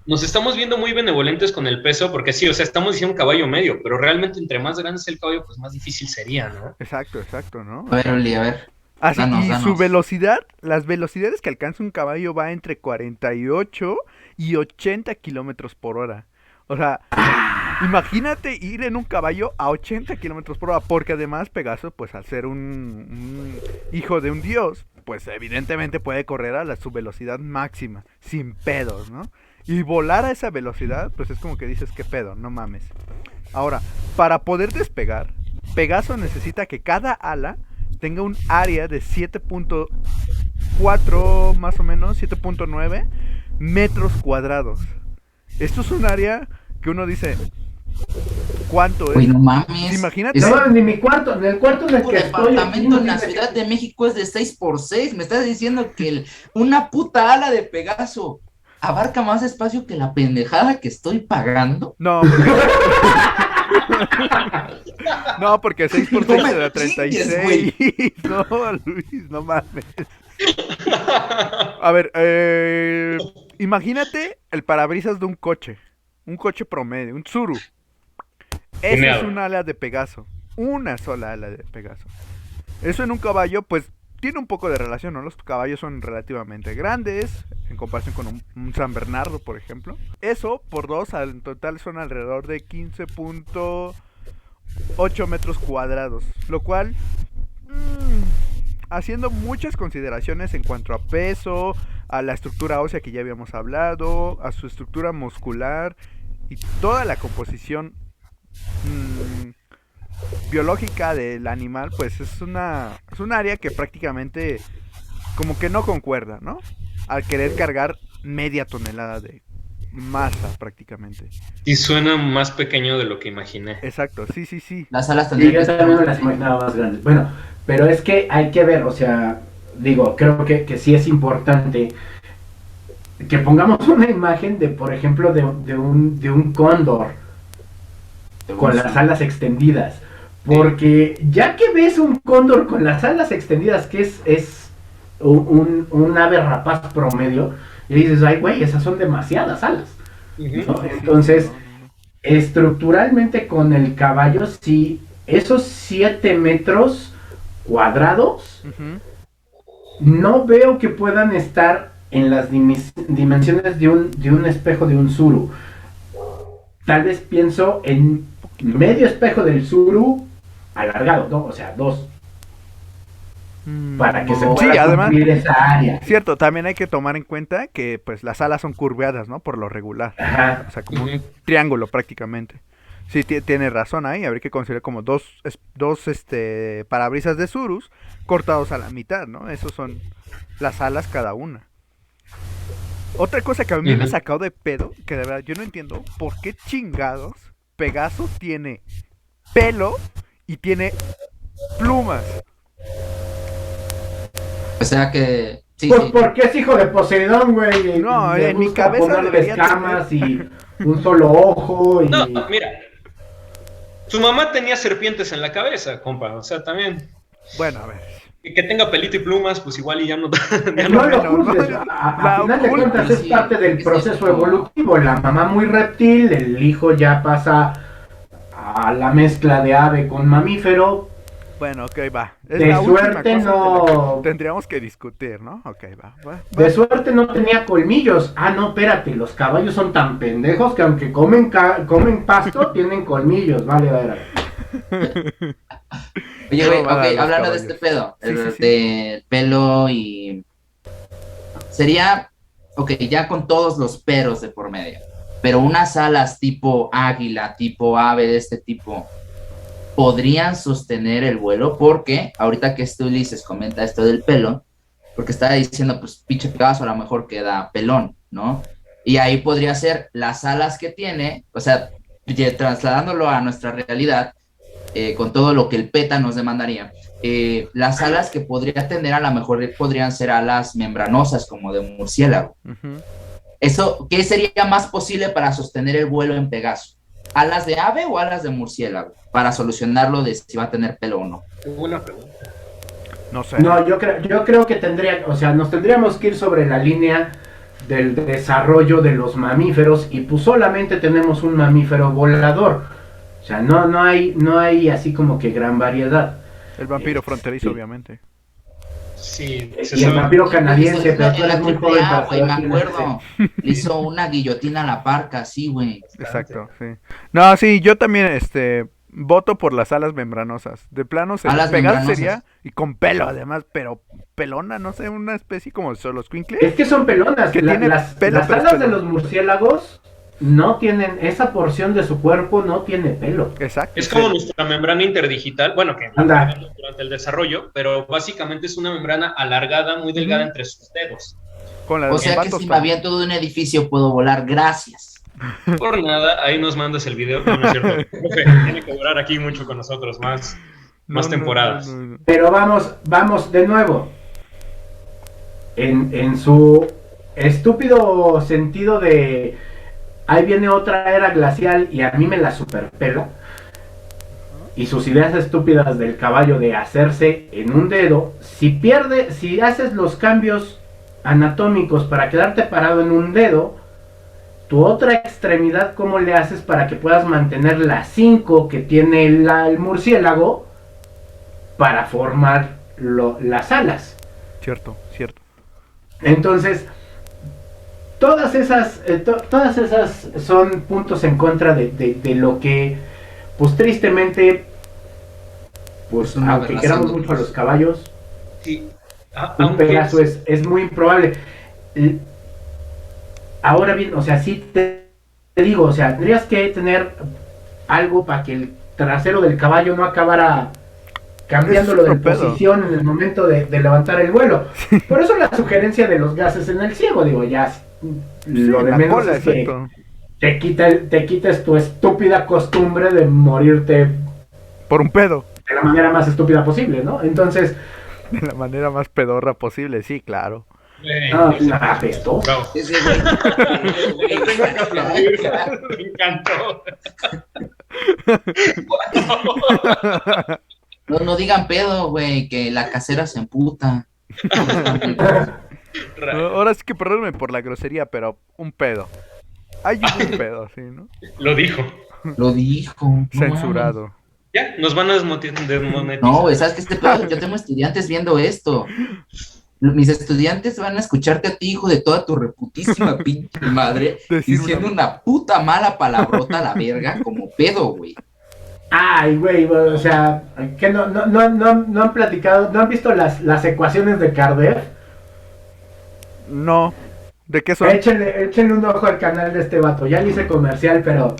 Nos estamos viendo muy benevolentes con el peso, porque sí, o sea, estamos diciendo un caballo medio, pero realmente entre más grande es el caballo, pues más difícil sería, ¿no? Exacto, ¿no? A ver, Oli, a ver. Así, danos. Su velocidad, las velocidades que alcanza un caballo va entre 48 y 80 kilómetros por hora. O sea, Imagínate ir en un caballo a 80 kilómetros por hora, porque además Pegaso, pues al ser un hijo de un dios, pues evidentemente puede correr a su velocidad máxima, sin pedos, ¿no? Y volar a esa velocidad, pues es como que dices, ¿qué pedo? No mames. Ahora, para poder despegar, Pegaso necesita que cada ala tenga un área de 7.4, más o menos, 7.9 metros cuadrados. Esto es un área que uno dice, ¿cuánto es? Uy, no mames. Imagínate. No, ni mi cuarto, en el cuarto en el Tu que estoy. departamento en la Ciudad de México es de 6x6. Me estás diciendo que una puta ala de Pegaso abarca más espacio que la pendejada que estoy pagando. No, porque... no, porque 6 por 6 te da 36. No, Luis, no mames. A ver, imagínate el parabrisas de un coche promedio, un Tsuru. Esa es una ala de Pegaso, una sola ala de Pegaso. Eso en un caballo, pues tiene un poco de relación, ¿no? Los caballos son relativamente grandes en comparación con un San Bernardo, por ejemplo. Eso por dos, en total son alrededor de 15.8 metros cuadrados, lo cual, haciendo muchas consideraciones en cuanto a peso, a la estructura ósea que ya habíamos hablado, a su estructura muscular y toda la composición biológica del animal, pues es un área que prácticamente como que no concuerda, ¿no? Al querer cargar media tonelada de masa prácticamente. Y suena más pequeño de lo que imaginé. Exacto, sí. Las alas Y tendrían yo que también me estar las imaginaba más grandes. Bueno, pero es que hay que ver, o sea, digo, creo que sí es importante que pongamos una imagen de, por ejemplo, de un cóndor con las alas extendidas. Porque ya que ves un cóndor con las alas extendidas, que es un ave rapaz promedio, y dices, ay, güey, esas son demasiadas alas, ¿no? Entonces, estructuralmente con el caballo, sí, esos 7 metros cuadrados, no veo que puedan estar en las dimensiones de un espejo de un Tsuru. Tal vez pienso en medio espejo del Tsuru alargado, ¿no? O sea, 2. Para que se pueda cumplir esa área. Cierto, también hay que tomar en cuenta que pues las alas son curveadas, ¿no? Por lo regular. Ajá. O sea, como un triángulo prácticamente. Sí, tiene razón ahí, habría que considerar como dos parabrisas de Tsurus cortados a la mitad, ¿no? Esos son las alas cada una. Otra cosa que a mí me ha sacado de pedo, que de verdad yo no entiendo por qué chingados Pegaso tiene pelo y tiene plumas. O sea que... Sí, pues sí. porque es hijo de Poseidón, güey. No, en mi cabeza ponerle debería escamas y un solo ojo y... No, mira. Su mamá tenía serpientes en la cabeza, compa. O sea, también. Bueno, a ver. Que tenga pelito y plumas, pues igual y ya no... No lo juzgues, a final de cuentas es parte del proceso evolutivo. La mamá muy reptil, el hijo ya pasa a la mezcla de ave con mamífero. Bueno, ok, va. Es de la suerte última cosa no... que tendríamos que discutir, ¿no? Ok, va. De suerte no tenía colmillos. Ah, no, espérate, los caballos son tan pendejos que aunque comen pasto, tienen colmillos. Vale, vale. Oye, güey, ok, hablando caballos. de este pedo, Sí. de pelo y... Sería, ok, ya con todos los peros de por medio, pero unas alas tipo águila, tipo ave de este tipo, ¿podrían sostener el vuelo? Porque ahorita que Ulises comenta esto del pelo, porque estaba diciendo, pues, pinche Pegaso a lo mejor queda pelón, ¿no? Y ahí podría ser las alas que tiene, o sea, trasladándolo a nuestra realidad, con todo lo que el PETA nos demandaría, las alas que podría tener a lo mejor podrían ser alas membranosas como de murciélago. Eso, ¿qué sería más posible para sostener el vuelo en Pegaso? ¿Alas de ave o alas de murciélago? Para solucionarlo de si va a tener pelo o no. Buena pregunta. No sé. No, yo creo que nos tendríamos que ir sobre la línea del desarrollo de los mamíferos y pues solamente tenemos un mamífero volador. O sea, no hay así como que gran variedad. El vampiro fronterizo, obviamente. Sí, se Y el sabe. vampiro canadiense, En pero la tú eres muy triple joven A, para güey, saber me quién es ese. acuerdo. Le hizo una guillotina a la parca, sí, güey. Exacto, sí. No, sí, yo también, voto por las alas membranosas. De plano, Alas Pegaso membranosas. sería, y con pelo además, pero pelona, no sé, una especie como los Quinkles. Es que son pelonas. Que tiene pelo, Las pero es alas de pelón. los murciélagos no tienen, esa porción de su cuerpo no tiene pelo. Exacto. Es como nuestra membrana interdigital, bueno, que la Anda. perdemos durante el desarrollo, pero básicamente es una membrana alargada, muy delgada Ujú. entre sus dedos. Con la de O los sea que vatos si me también. aviento de un edificio puedo volar, gracias. Por nada, ahí nos mandas el video, no, no es cierto. Profe, tiene que durar aquí mucho con nosotros, más No, temporadas. no. Pero vamos de nuevo. En su estúpido sentido de ahí viene otra era glacial y a mí me la superpela. Y sus ideas estúpidas del caballo de hacerse en un dedo, si haces los cambios anatómicos para quedarte parado en un dedo, tu otra extremidad, ¿cómo le haces para que puedas mantener las 5 que tiene el murciélago para formar las alas? Cierto. Entonces, todas esas son puntos en contra de lo que, pues tristemente, pues Es una aunque aberración, queramos doctor. mucho a los caballos, Sí, un aunque Pegaso es muy improbable. Ahora bien, o sea, sí te digo, o sea, tendrías que tener algo para que el trasero del caballo no acabara cambiándolo Es de otro pedo. posición en el momento de levantar el vuelo. Por eso la sugerencia de los gases en el ciego, digo, ya lo Sí, de la menos cola, es que exacto. te quites tu estúpida costumbre de morirte Por un pedo. de la manera más estúpida posible, ¿no? Entonces, De la manera más pedorra posible, sí, claro. apestoso. bravo. Ese güey. Yo tengo que aplaudir, me encantó. No digan pedo, güey, que la casera se emputa. Ahora sí que perdónme por la grosería, pero un pedo. Hay un pedo, sí, ¿no? Lo dijo. Lo dijo. No mames. Censurado. Ya, nos van a desmonetizar. No, güey, ¿sabes qué? Este pedo, yo tengo estudiantes viendo esto. Mis estudiantes van a escucharte a ti, hijo de toda tu reputísima pinche madre, Decir diciendo una puta mala palabrota a la verga como pedo, güey. Ay, güey, o sea, que no han platicado, no han visto las ecuaciones de Kardec. No. ¿De qué son? Échenle un ojo al canal de este vato, ya le hice comercial, pero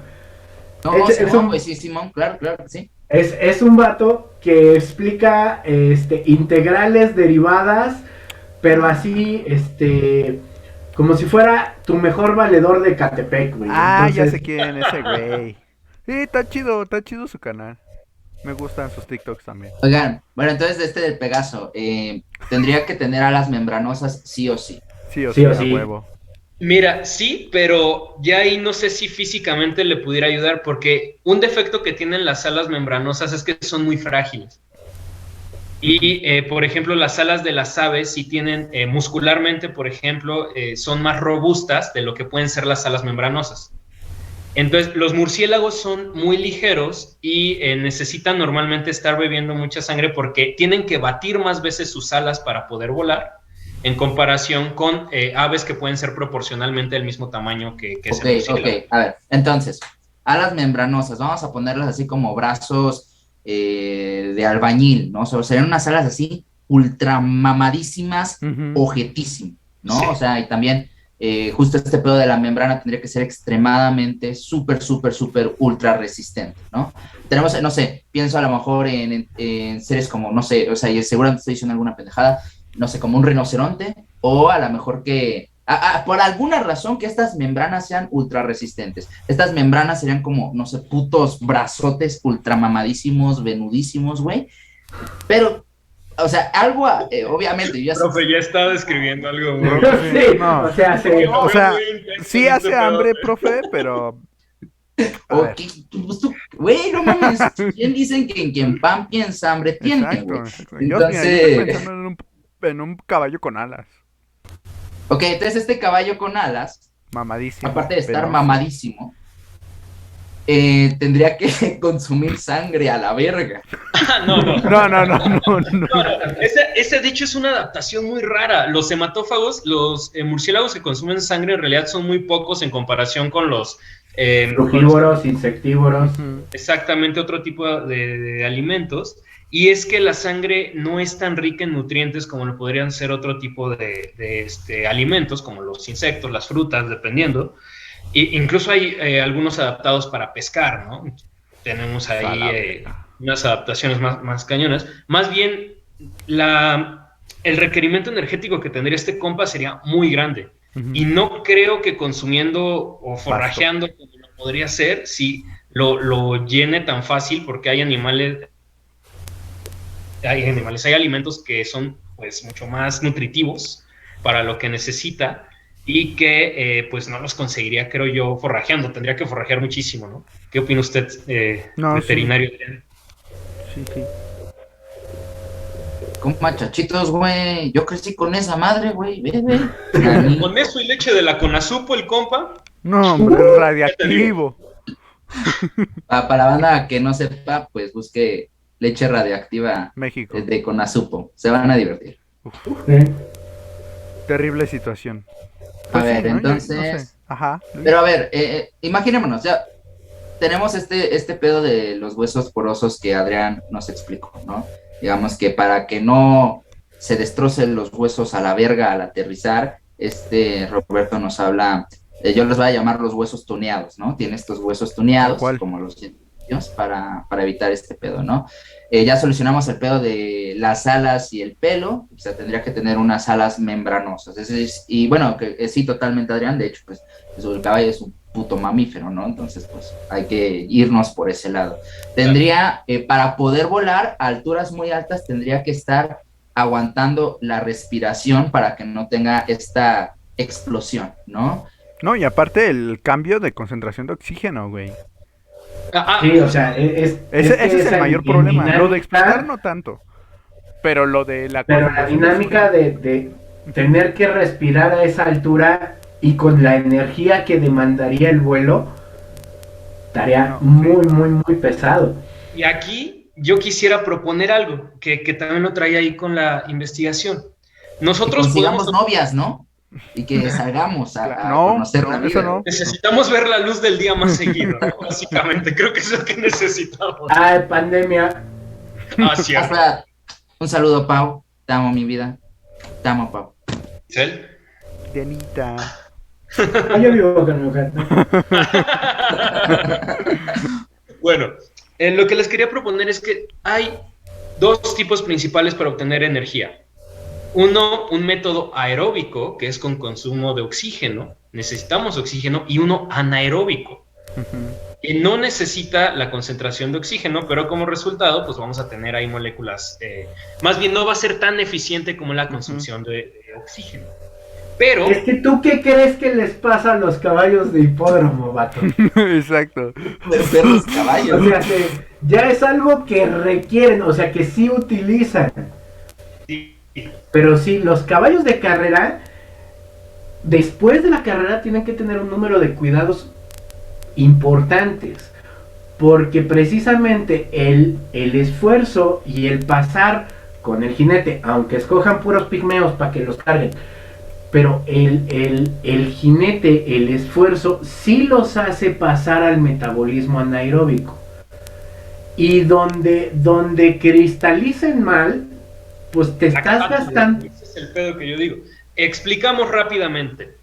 No, Es Simón, un- güey, sí, Simón, claro que sí. es un vato que explica integrales derivadas, pero así, como si fuera tu mejor valedor de Catepec, güey. Ah, ya Entonces, sé quién, ese güey. Sí, está chido su canal. Me gustan sus TikToks también. Oigan, bueno, entonces del Pegaso, tendría que tener alas membranosas sí o sí. Sí o Sí sí, o a sí. huevo. Mira, sí, pero ya ahí no sé si físicamente le pudiera ayudar, porque un defecto que tienen las alas membranosas es que son muy frágiles. Y, por ejemplo, las alas de las aves, si tienen muscularmente, por ejemplo, son más robustas de lo que pueden ser las alas membranosas. Entonces, los murciélagos son muy ligeros y necesitan normalmente estar bebiendo mucha sangre porque tienen que batir más veces sus alas para poder volar, en comparación con aves que pueden ser proporcionalmente del mismo tamaño que es el murciélago. Ok, a ver, entonces, alas membranosas, vamos a ponerlas así como brazos de albañil, ¿no? O sea, serían unas alas así ultramamadísimas, Ujú. ojetísimas, ¿no? Sí. O sea, y también justo este pedo de la membrana tendría que ser extremadamente súper ultra resistente, ¿no? Tenemos, no sé, pienso a lo mejor en seres como, no sé, o sea, y seguramente estoy diciendo alguna pendejada, no sé, como un rinoceronte, o a lo mejor que, por alguna razón que estas membranas sean ultra resistentes. Estas membranas serían como, no sé, putos brazotes ultramamadísimos, venudísimos, güey. Pero, o sea, algo, obviamente, yo ya sé. Profe, ya estaba describiendo algo muy... sí, No. o sea, O sea, sí este hace hambre, profe, pero... A ver. Güey, no mames. ¿Quién dicen que en quien pan piensa hambre tiene, güey? Exacto. Entonces, Yo estoy pensando en un caballo con alas. ok, entonces este caballo con alas, Mamadísimo. aparte de estar penoso. mamadísimo, Tendría que consumir sangre a la verga. No, no. No. Ese dicho es una adaptación muy rara. Los hematófagos, los murciélagos que consumen sangre en realidad son muy pocos en comparación con los frugívoros, insectívoros. Exactamente, otro tipo de alimentos. Y es que la sangre no es tan rica en nutrientes como lo podrían ser otro tipo de alimentos, como los insectos, las frutas, dependiendo. Incluso hay algunos adaptados para pescar, ¿no? Tenemos ahí unas adaptaciones más cañonas. Más bien, el requerimiento energético que tendría este compa sería muy grande. Y no creo que consumiendo o forrajeando como lo podría ser, si lo llene tan fácil, porque hay alimentos que son pues mucho más nutritivos para lo que necesita, y que pues no los conseguiría, creo yo, forrajeando. Tendría que forrajear muchísimo, ¿no? ¿Qué opina usted, veterinario? Sí. Con machachitos, güey. Yo crecí con esa madre, güey. Ve. Con eso y leche de la Conasupo, el compa. No, hombre, radiactivo. Para la banda que no sepa, pues busque leche radioactiva México. de Conasupo. Se van a divertir. Terrible situación. Pues a ver, sí, ¿no? Entonces... No sé. Ajá. Pero a ver, imaginémonos, ya tenemos este pedo de los huesos porosos que Adrián nos explicó, ¿no? Digamos que para que no se destrocen los huesos a la verga al aterrizar, Roberto nos habla, yo les voy a llamar los huesos tuneados, ¿no? Tiene estos huesos tuneados, como los científicos, para evitar este pedo, ¿no? Ya solucionamos el pedo de las alas y el pelo, o sea, tendría que tener unas alas membranosas. Y bueno, que sí, totalmente, Adrián, de hecho, pues el caballo es un puto mamífero, ¿no? Entonces, pues hay que irnos por ese lado. Tendría, para poder volar a alturas muy altas, tendría que estar aguantando la respiración para que no tenga esta explosión, ¿no? No, y aparte el cambio de concentración de oxígeno, güey. Sí, o sea, ese es el mayor problema. Lo de explotar no tanto, pero lo de la dinámica de tener que respirar a esa altura y con la energía que demandaría el vuelo, estaría muy pesado. Y aquí yo quisiera proponer algo que también lo traía ahí con la investigación. Nosotros consigamos novias, ¿no? Y que salgamos a conocer la vida. No. Necesitamos ver la luz del día más seguido, ¿no? Básicamente, creo que es lo que necesitamos. Pandemia. Cierto. Un saludo, Pau. Te amo, mi vida. Te amo, Pau. ¿Cel? Dianita. Yo vivo con mi mujer. Bueno, lo que les quería proponer es que hay dos tipos principales para obtener energía. Uno, un método aeróbico, que es con consumo de oxígeno, necesitamos oxígeno, y uno anaeróbico, que no necesita la concentración de oxígeno, pero como resultado, pues vamos a tener ahí moléculas, más bien no va a ser tan eficiente como la consumición de oxígeno. Pero... Es que tú, ¿qué crees que les pasa a los caballos de hipódromo, vato? Exacto. Los caballos. O sea, que ya es algo que requieren, o sea, que sí utilizan. Sí. Pero sí, los caballos de carrera, después de la carrera, tienen que tener un número de cuidados importantes, porque precisamente el esfuerzo y el pasar con el jinete, aunque escojan puros pigmeos para que los carguen, pero el jinete, el esfuerzo, sí los hace pasar al metabolismo anaeróbico. Y donde cristalicen mal, pues te estás gastando. Ese es el pedo que yo digo. Explicamos rápidamente.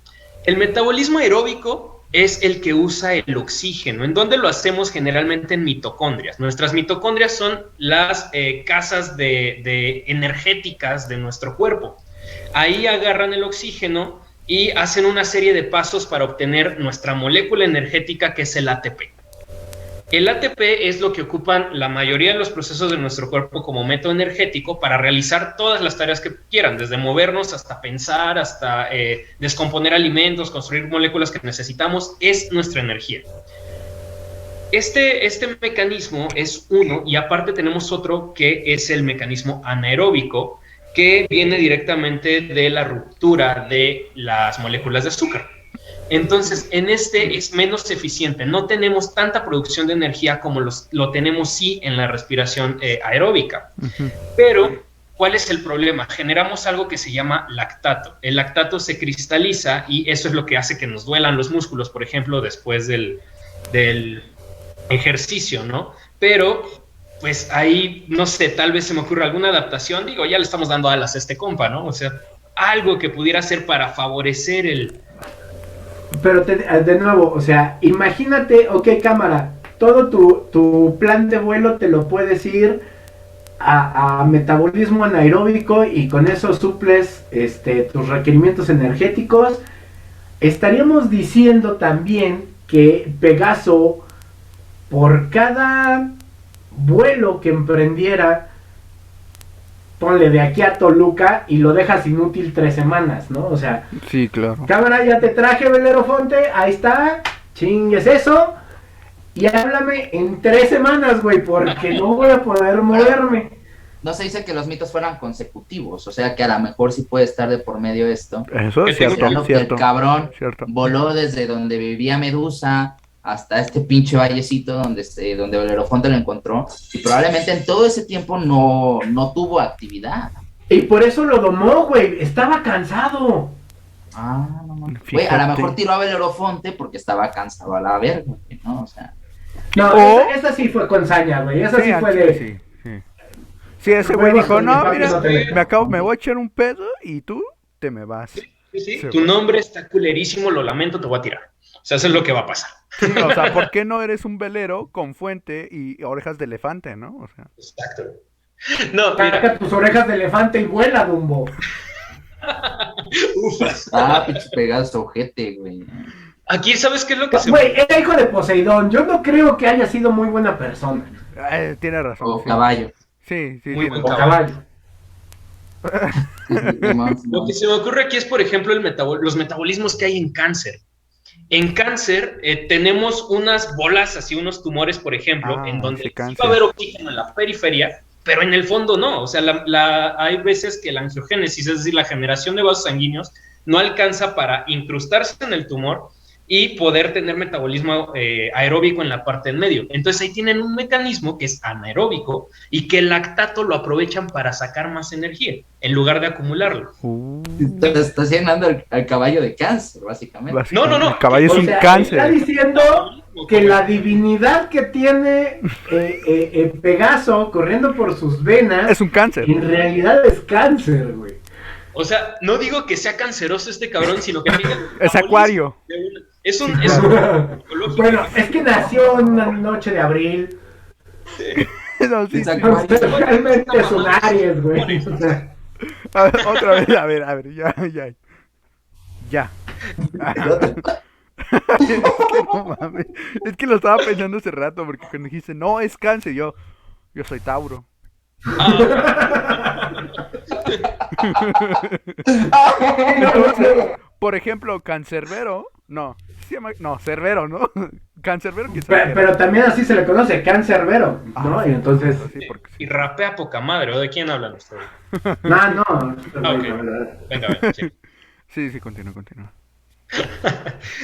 El metabolismo aeróbico es el que usa el oxígeno. ¿En dónde lo hacemos? Generalmente en mitocondrias. Nuestras mitocondrias son las casas de energéticas de nuestro cuerpo. Ahí agarran el oxígeno y hacen una serie de pasos para obtener nuestra molécula energética, que es el ATP. El ATP es lo que ocupan la mayoría de los procesos de nuestro cuerpo como método energético para realizar todas las tareas que quieran, desde movernos hasta pensar, hasta descomponer alimentos, construir moléculas que necesitamos. Es nuestra energía. Este mecanismo es uno, y aparte tenemos otro que es el mecanismo anaeróbico, que viene directamente de la ruptura de las moléculas de azúcar. Entonces, en este es menos eficiente. No tenemos tanta producción de energía como lo tenemos sí en la respiración aeróbica. Pero, ¿cuál es el problema? Generamos algo que se llama lactato. El lactato se cristaliza y eso es lo que hace que nos duelan los músculos, por ejemplo, después del ejercicio, ¿no? Pero, pues ahí, no sé, tal vez se me ocurre alguna adaptación. Digo, ya le estamos dando alas a este compa, ¿no? O sea, algo que pudiera hacer para favorecer el... Pero de nuevo, o sea, imagínate, ok, cámara, todo tu plan de vuelo te lo puedes ir a metabolismo anaeróbico y con eso suples tus requerimientos energéticos. Estaríamos diciendo también que Pegaso, por cada vuelo que emprendiera, ponle de aquí a Toluca y lo dejas inútil 3 semanas, ¿no? O sea, Sí, claro. cámara, ya te traje, Belerofonte, ahí está, chingues eso, y háblame en 3 semanas, güey, porque no voy a poder moverme. No se dice que los mitos fueran consecutivos, o sea que a lo mejor sí puede estar de por medio esto. Eso es cierto, Considerando que cierto. el cabrón Cierto. voló desde donde vivía Medusa hasta este pinche vallecito donde Belerofonte lo encontró, y probablemente en todo ese tiempo no tuvo actividad. Y por eso lo domó, güey, estaba cansado. Ah, no mames. Fíjate. Güey, a lo mejor tiró a Belerofonte porque estaba cansado a la verga, güey, ¿no? O sea, No, O- esa sí fue con saña, güey, esa sí al fue chile de... sí, sí. Sí, ese güey Huevos dijo, con no, mi papi, mira, no te metas". me voy a echar un pedo y tú te me vas. Sí, Se tu fue. nombre está culerísimo, lo lamento, te voy a tirar. O sea, eso es lo que va a pasar. Sí, o sea, ¿por qué no eres un velero con fuente y orejas de elefante, no? O sea, Exacto. No, mira, Saca tus orejas de elefante y vuela, Dumbo. ufas. pinche Pegaso, ojete, güey. Aquí, ¿sabes qué es lo que se... Güey, era hijo de Poseidón, yo no creo que haya sido muy buena persona. tiene razón. O sí. caballo. Sí, sí, Muy sí. buen O caballo. Lo que se me ocurre aquí es, por ejemplo, los metabolismos que hay en cáncer. En cáncer tenemos unas bolas, así unos tumores, por ejemplo, Ah, en donde ese sí cáncer. va a haber oxígeno en la periferia, pero en el fondo no. O sea, hay veces que la angiogénesis, es decir, la generación de vasos sanguíneos, no alcanza para incrustarse en el tumor y poder tener metabolismo aeróbico en la parte en medio. Entonces ahí tienen un mecanismo que es anaeróbico y que el lactato lo aprovechan para sacar más energía en lugar de acumularlo. Estás llenando al caballo de cáncer, básicamente. No, no, no. El caballo es O un sea, cáncer. está diciendo que la divinidad que tiene Pegaso corriendo por sus venas, Es un cáncer. en realidad es cáncer, güey. O sea, no digo que sea canceroso este cabrón, sino que tiene Es acuario. Es un Bueno, es que nació una noche de abril. No, sí, sí. Exacto. Realmente es un Aries, güey. O sea, A ver, otra vez, a ver, ya. Ya. Es que no mames. Es que lo estaba pensando hace rato porque cuando dijiste, no, es cáncer, yo soy Tauro. Por ejemplo, Cancerbero, no, se llama, no, Cerbero, ¿no? Cancerbero quizás. pero también así se le conoce, cáncerbero, ¿no? Ah, Y entonces, sí, porque sí. Y rapea poca madre, ¿o de quién hablan ustedes? no. Ok. Venga, sí. Sí, continúa.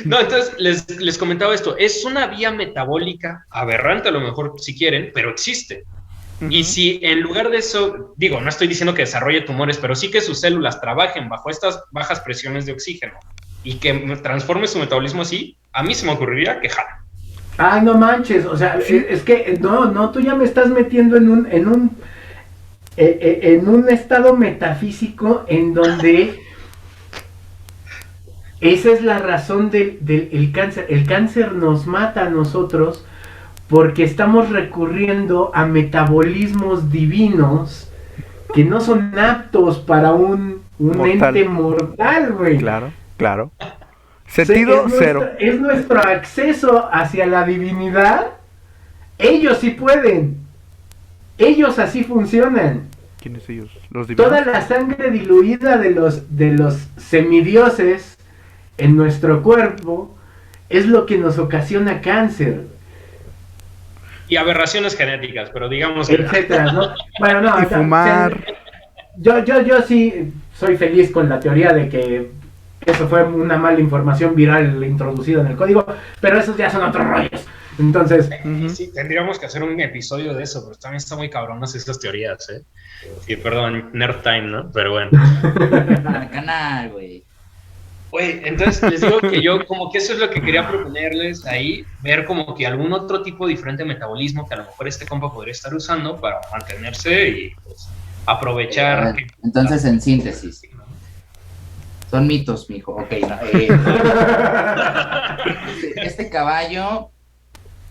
No, entonces les comentaba esto, es una vía metabólica aberrante a lo mejor si quieren, pero existe. Y si en lugar de eso, digo, no estoy diciendo que desarrolle tumores, pero sí que sus células trabajen bajo estas bajas presiones de oxígeno y que transforme su metabolismo así, a mí se me ocurriría que jala. Ah, no manches, o sea, es que no, tú ya me estás metiendo en un estado metafísico en donde esa es la razón del cáncer. El cáncer nos mata a nosotros porque estamos recurriendo a metabolismos divinos que no son aptos para un Mortal. ente mortal, güey. Claro. Sentido Es cero. es nuestro acceso hacia la divinidad. Ellos sí pueden. Ellos así funcionan. ¿Quiénes ellos? Los divinos. Toda la sangre diluida de los semidioses en nuestro cuerpo es lo que nos ocasiona cáncer, Y aberraciones genéticas, pero digamos que... etcétera, ¿no? Bueno, no, Y fumar. yo sí soy feliz con la teoría de que eso fue una mala información viral introducida en el código, pero esos ya son otros rollos. Entonces, sí, tendríamos que hacer un episodio de eso, pero también está muy cabronas esas teorías, ¿eh? Sí, perdón, Nerd Time, ¿no? Pero bueno. Al canal, güey. Oye, entonces les digo que yo como que eso es lo que quería proponerles ahí, ver como que algún otro tipo diferente de metabolismo que a lo mejor este compa podría estar usando para mantenerse y pues aprovechar. Entonces, en síntesis, son mitos, mijo. Ok, no, este caballo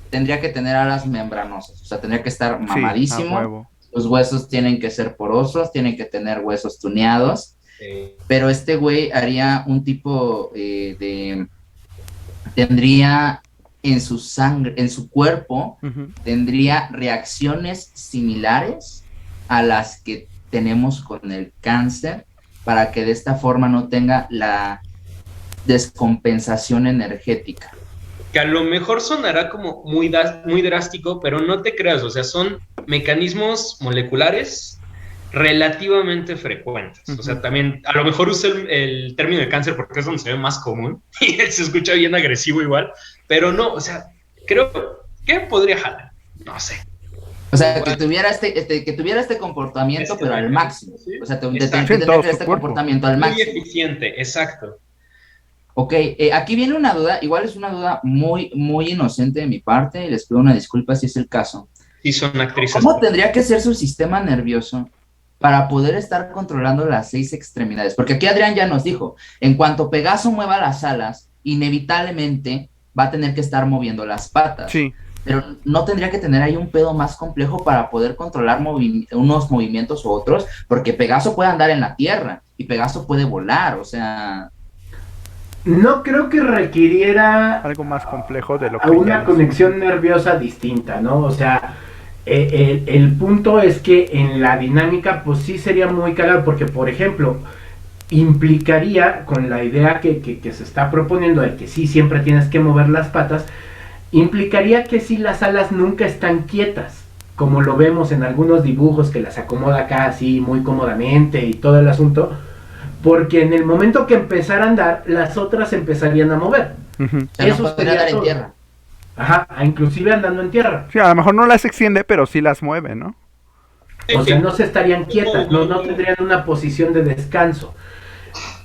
tendría que tener alas membranosas, o sea, tendría que estar mamadísimo. Los huesos tienen que ser porosos, tienen que tener huesos tuneados. Pero este güey haría un tipo tendría en su sangre, en su cuerpo, tendría reacciones similares a las que tenemos con el cáncer, para que de esta forma no tenga la descompensación energética. Que a lo mejor sonará como muy drástico, pero no te creas, o sea, son mecanismos moleculares relativamente frecuentes. O sea, también, a lo mejor uso el término de cáncer porque es donde se ve más común y se escucha bien agresivo igual, pero no, o sea, creo que podría jalar, no sé. O sea, que tuviera este comportamiento, pero al máximo. ¿Sí? O sea, tendría que tener este comportamiento al máximo. Muy eficiente, exacto. Ok, aquí viene una duda, igual es una duda muy, muy inocente de mi parte, y les pido una disculpa si es el caso. Sí, son actrices. ¿Cómo tendría que ser su sistema nervioso para poder estar controlando las 6 extremidades? Porque aquí Adrián ya nos dijo, en cuanto Pegaso mueva las alas, inevitablemente va a tener que estar moviendo las patas. Sí. Pero no tendría que tener ahí un pedo más complejo para poder controlar unos movimientos u otros, porque Pegaso puede andar en la tierra y Pegaso puede volar, o sea... No creo que requiriera algo más complejo de lo que una conexión nerviosa distinta, ¿no? O sea, el punto es que en la dinámica pues sí sería muy cagado, porque por ejemplo implicaría, con la idea que se está proponiendo de que sí siempre tienes que mover las patas, implicaría que sí las alas nunca están quietas, como lo vemos en algunos dibujos que las acomoda acá así muy cómodamente y todo el asunto, porque en el momento que empezara a andar, las otras empezarían a mover. Eso no podría andar en tierra. Ajá, inclusive andando en tierra. Sí, a lo mejor no las extiende, pero sí las mueve, ¿no? O sea, no se estarían quietas, no tendrían una posición de descanso.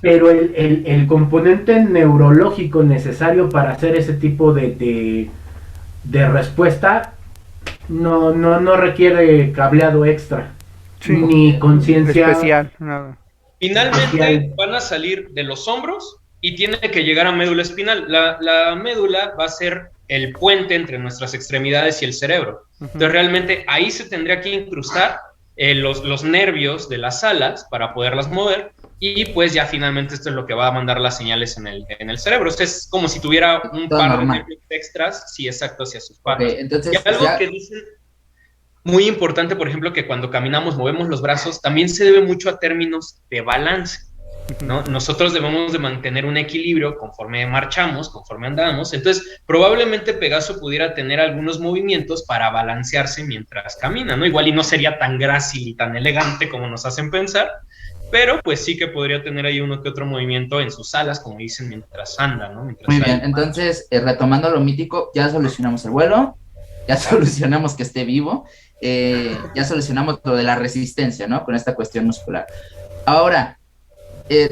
Pero el componente neurológico necesario para hacer ese tipo de respuesta no requiere cableado extra. Sí, ni conciencia especial, nada. Finalmente van a salir de los hombros y tiene que llegar a médula espinal. La médula va a ser el puente entre nuestras extremidades y el cerebro. Entonces realmente ahí se tendría que incrustar los nervios de las alas para poderlas mover, y pues ya finalmente esto es lo que va a mandar las señales en el cerebro. Esto es como si tuviera un par de nervios extras, sí, exacto, hacia sus patas. Okay, entonces, y algo que dicen muy importante, por ejemplo, que cuando caminamos movemos los brazos, también se debe mucho a términos de balance, ¿no? Nosotros debemos de mantener un equilibrio conforme marchamos, conforme andamos. Entonces probablemente Pegaso pudiera tener algunos movimientos para balancearse mientras camina, ¿no? Igual y no sería tan grácil y tan elegante como nos hacen pensar, pero pues sí que podría tener ahí uno que otro movimiento en sus alas, como dicen, mientras anda, ¿no? Mientras muy bien, entonces retomando lo mítico, ya solucionamos el vuelo, ya solucionamos que esté vivo, ya solucionamos lo de la resistencia, ¿no? Con esta cuestión muscular. Ahora,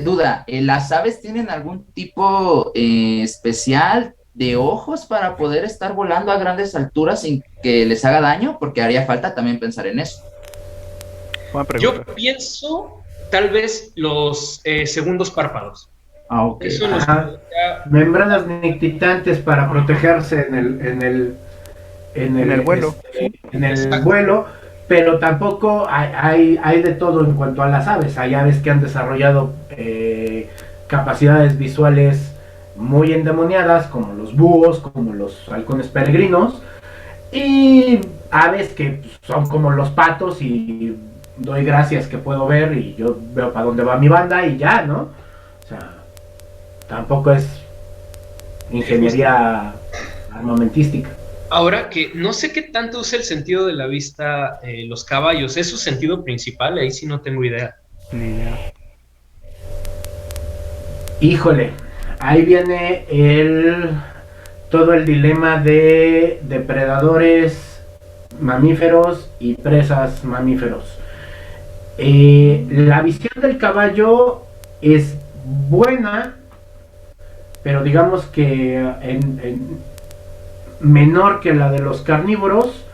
duda, ¿las aves tienen algún tipo especial de ojos para poder estar volando a grandes alturas sin que les haga daño? Porque haría falta también pensar en eso. Yo pienso tal vez los segundos párpados. Ah, ok. Eso membranas nictitantes para protegerse en el vuelo. En el vuelo, pero tampoco hay de todo en cuanto a las aves. Hay aves que han desarrollado capacidades visuales muy endemoniadas, como los búhos, como los halcones peregrinos, y aves que son como los patos y doy gracias que puedo ver y yo veo para dónde va mi banda y ya, ¿no? O sea, tampoco es ingeniería armamentística. Ahora que no sé qué tanto usa el sentido de la vista los caballos, ¿es su sentido principal? Ahí sí no tengo idea. Ni idea. Híjole, ahí viene todo el dilema de depredadores mamíferos y presas mamíferos. La visión del caballo es buena, pero digamos que menor que la de los carnívoros,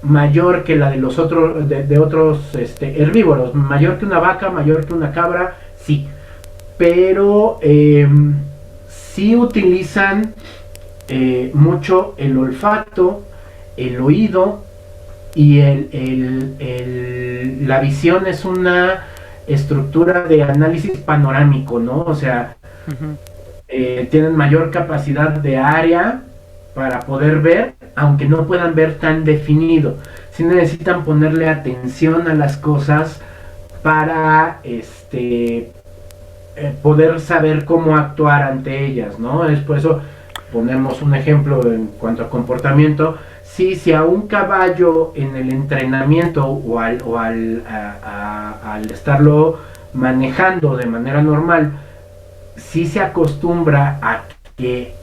mayor que la de los otros de otros herbívoros, mayor que una vaca, mayor que una cabra, sí, pero sí utilizan mucho el olfato, el oído y la visión. Es una estructura de análisis panorámico, ¿no? O sea, tienen mayor capacidad de área para poder ver, aunque no puedan ver tan definido. Sí necesitan ponerle atención a las cosas para poder saber cómo actuar ante ellas, ¿no? Es por eso ponemos un ejemplo en cuanto a comportamiento. Si a un caballo en el entrenamiento o al estarlo manejando de manera normal, si se acostumbra a que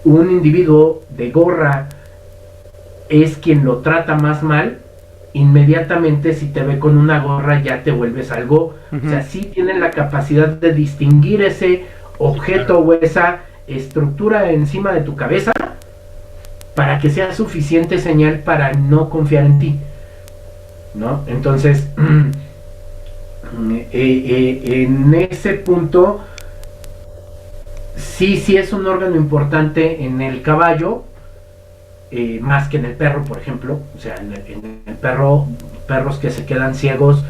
un individuo de gorra es quien lo trata más mal, inmediatamente si te ve con una gorra ya te vuelves algo. O sea, sí tienen la capacidad de distinguir ese objeto o esa estructura encima de tu cabeza para que sea suficiente señal para no confiar en ti, ¿no? Entonces, en ese punto, sí es un órgano importante en el caballo, más que en el perro, por ejemplo. O sea, en el perros que se quedan ciegos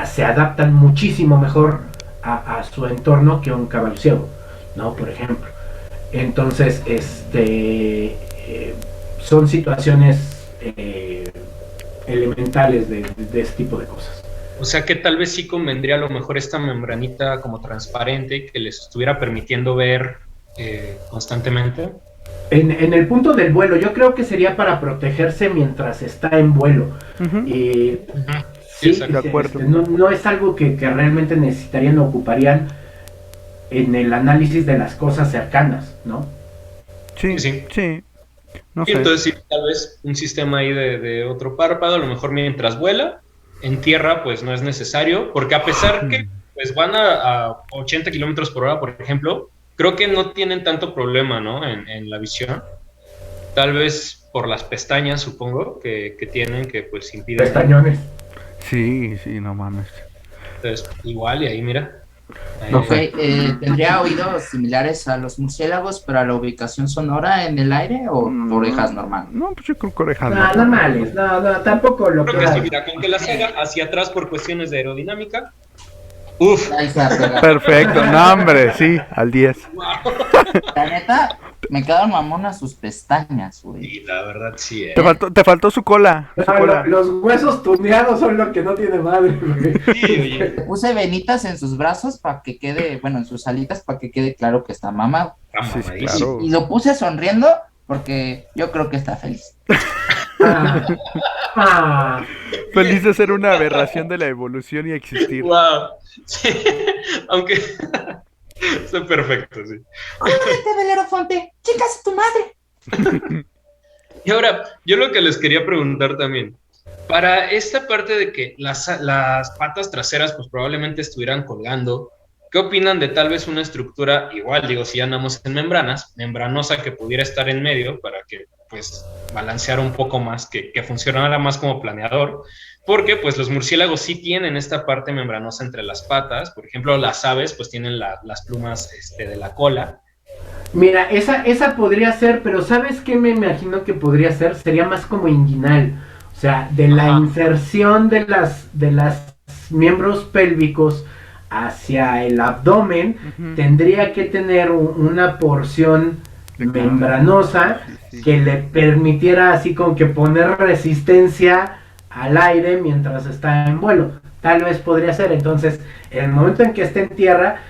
se adaptan muchísimo mejor a su entorno que un caballo ciego, ¿no? Por ejemplo. Entonces, son situaciones elementales de este tipo de cosas. O sea que tal vez sí convendría a lo mejor esta membranita como transparente que les estuviera permitiendo ver constantemente. En el punto del vuelo, yo creo que sería para protegerse mientras está en vuelo. Sí, de acuerdo. No es algo que realmente necesitarían o ocuparían en el análisis de las cosas cercanas, ¿no? Sí. No sé. Entonces sí, tal vez un sistema ahí de otro párpado, a lo mejor mientras vuela. En tierra pues no es necesario, porque a pesar que pues van a 80 kilómetros por hora, por ejemplo, creo que no tienen tanto problema, ¿no? En la visión. Tal vez por las pestañas, supongo, que tienen, que pues impiden. Pestañones. Sí, no mames. Entonces, igual, y ahí mira. Ahí, No sé. ¿Tendría oídos similares a los murciélagos, pero a la ubicación sonora en el aire o orejas normales? No, pues yo creo que orejas No, normales. No, tampoco lo creo que sí, mira, con que las haga hacia atrás por cuestiones de aerodinámica. Uf. Ahí se pega. Perfecto, no hombre, sí, al 10. Wow. La neta, me quedaron mamonas sus pestañas, güey. Sí, la verdad sí, Te faltó su cola. Su cola. Los huesos tuneados son lo que no tiene madre, güey. Sí, oye. Puse venitas en sus brazos para que quede, bueno, en sus alitas para que quede claro que está mamado. Sí, claro. Y lo puse sonriendo porque yo creo que está feliz. Feliz de ser una aberración de la evolución y existir. Wow. Sí, aunque está perfecto, sí. ¡Ándate, Belerofonte! ¡Chicas a tu madre! Y ahora, yo lo que les quería preguntar también, para esta parte de que las patas traseras pues probablemente estuvieran colgando, ¿qué opinan de tal vez una estructura igual, digo, si andamos en membranosa que pudiera estar en medio para que pues balanceara un poco más, que funcionara más como planeador? Porque pues los murciélagos sí tienen esta parte membranosa entre las patas. Por ejemplo, las aves pues tienen las plumas de la cola. Mira, esa podría ser, pero ¿sabes qué me imagino que podría ser? Sería más como inguinal. O sea, de la inserción de las miembros pélvicos hacia el abdomen, tendría que tener una porción membranosa que le permitiera así como que poner resistencia al aire mientras está en vuelo. Tal vez podría ser. Entonces, en el momento en que esté en tierra,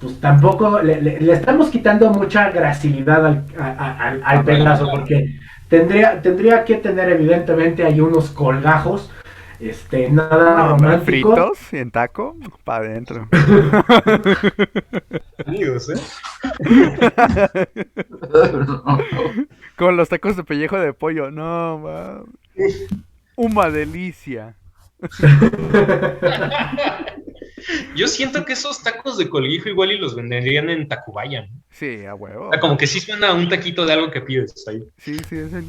pues tampoco le estamos quitando mucha gracilidad al Pegaso, porque tendría que tener evidentemente hay unos colgajos, nada románticos. Fritos y en taco, para adentro. bienvenidos, ¿eh? Con los tacos de pellejo de pollo. No, mames. Una delicia. Yo siento que esos tacos de colguijo igual y los venderían en Tacubaya, ¿no? Sí, a huevo. O sea, como que sí suena a un taquito de algo que pides ahí. Sí, es el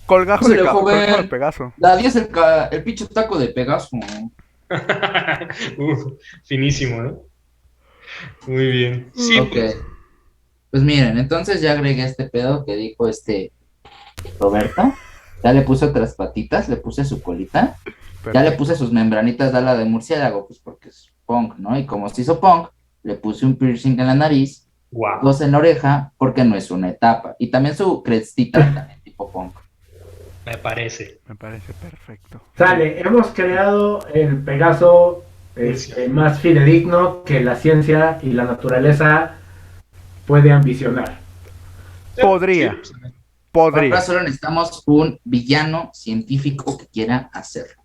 colgajo Pásale, colgajo de joven. Pegaso. La 10 el pinche taco de Pegaso. Finísimo, ¿no? Muy bien. Sí, Ok. Pues miren, entonces ya agregué este pedo que dijo Roberto. Ya le puse otras patitas, le puse su colita. Ya le puse sus membranitas de ala de murciélago, pues porque es punk, ¿no? Y como se hizo punk, le puse un piercing en la nariz, wow. 2 en la oreja, porque no es una etapa. Y también su crestita, también tipo punk. Me parece. Me parece perfecto. Sale, hemos creado el Pegaso más fidedigno que la ciencia y la naturaleza puede ambicionar. Podría. Sí, Ahora solo necesitamos un villano científico que quiera hacerlo.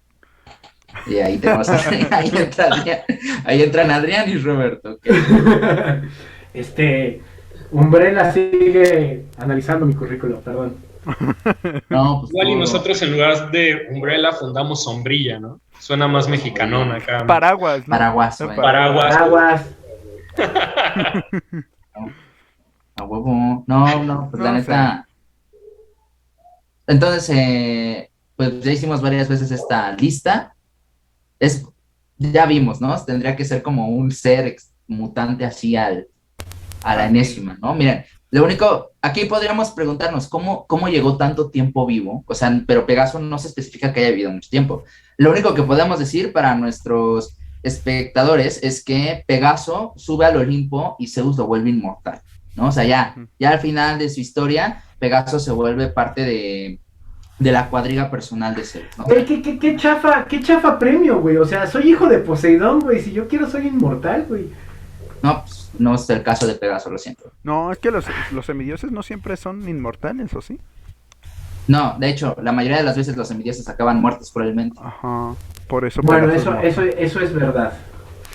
Y ahí tenemos ahí entran Adrián y Roberto. Okay. Umbrella sigue analizando mi currículo, perdón. No, pues igual y todo. nosotros en lugar de Umbrella fundamos Sombrilla, ¿no? Suena más mexicanón acá. Paraguas, ¿no? Paraguas, güey. Paraguas. Aguas. A huevo. No, pues la No neta. Entonces, pues ya hicimos varias veces esta lista. Ya vimos, ¿no? Tendría que ser como un ser mutante así a la enésima, ¿no? Miren, lo único, aquí podríamos preguntarnos cómo llegó tanto tiempo vivo, o sea, pero Pegaso no se especifica que haya vivido mucho tiempo. Lo único que podemos decir para nuestros espectadores es que Pegaso sube al Olimpo y Zeus lo vuelve inmortal, ¿no? O sea, ya al final de su historia, Pegaso se vuelve parte de la cuadriga personal de Zeus, ¿no? Güey, qué chafa premio, güey. O sea, soy hijo de Poseidón, güey. Si yo quiero, soy inmortal, güey. No, pues no es el caso de Pegaso, lo siento. No, es que los semidioses no siempre son inmortales, ¿o sí? No, de hecho, la mayoría de las veces los semidioses acaban muertos probablemente. Ajá. Por eso Bueno, Pegaso es mortal. eso es verdad.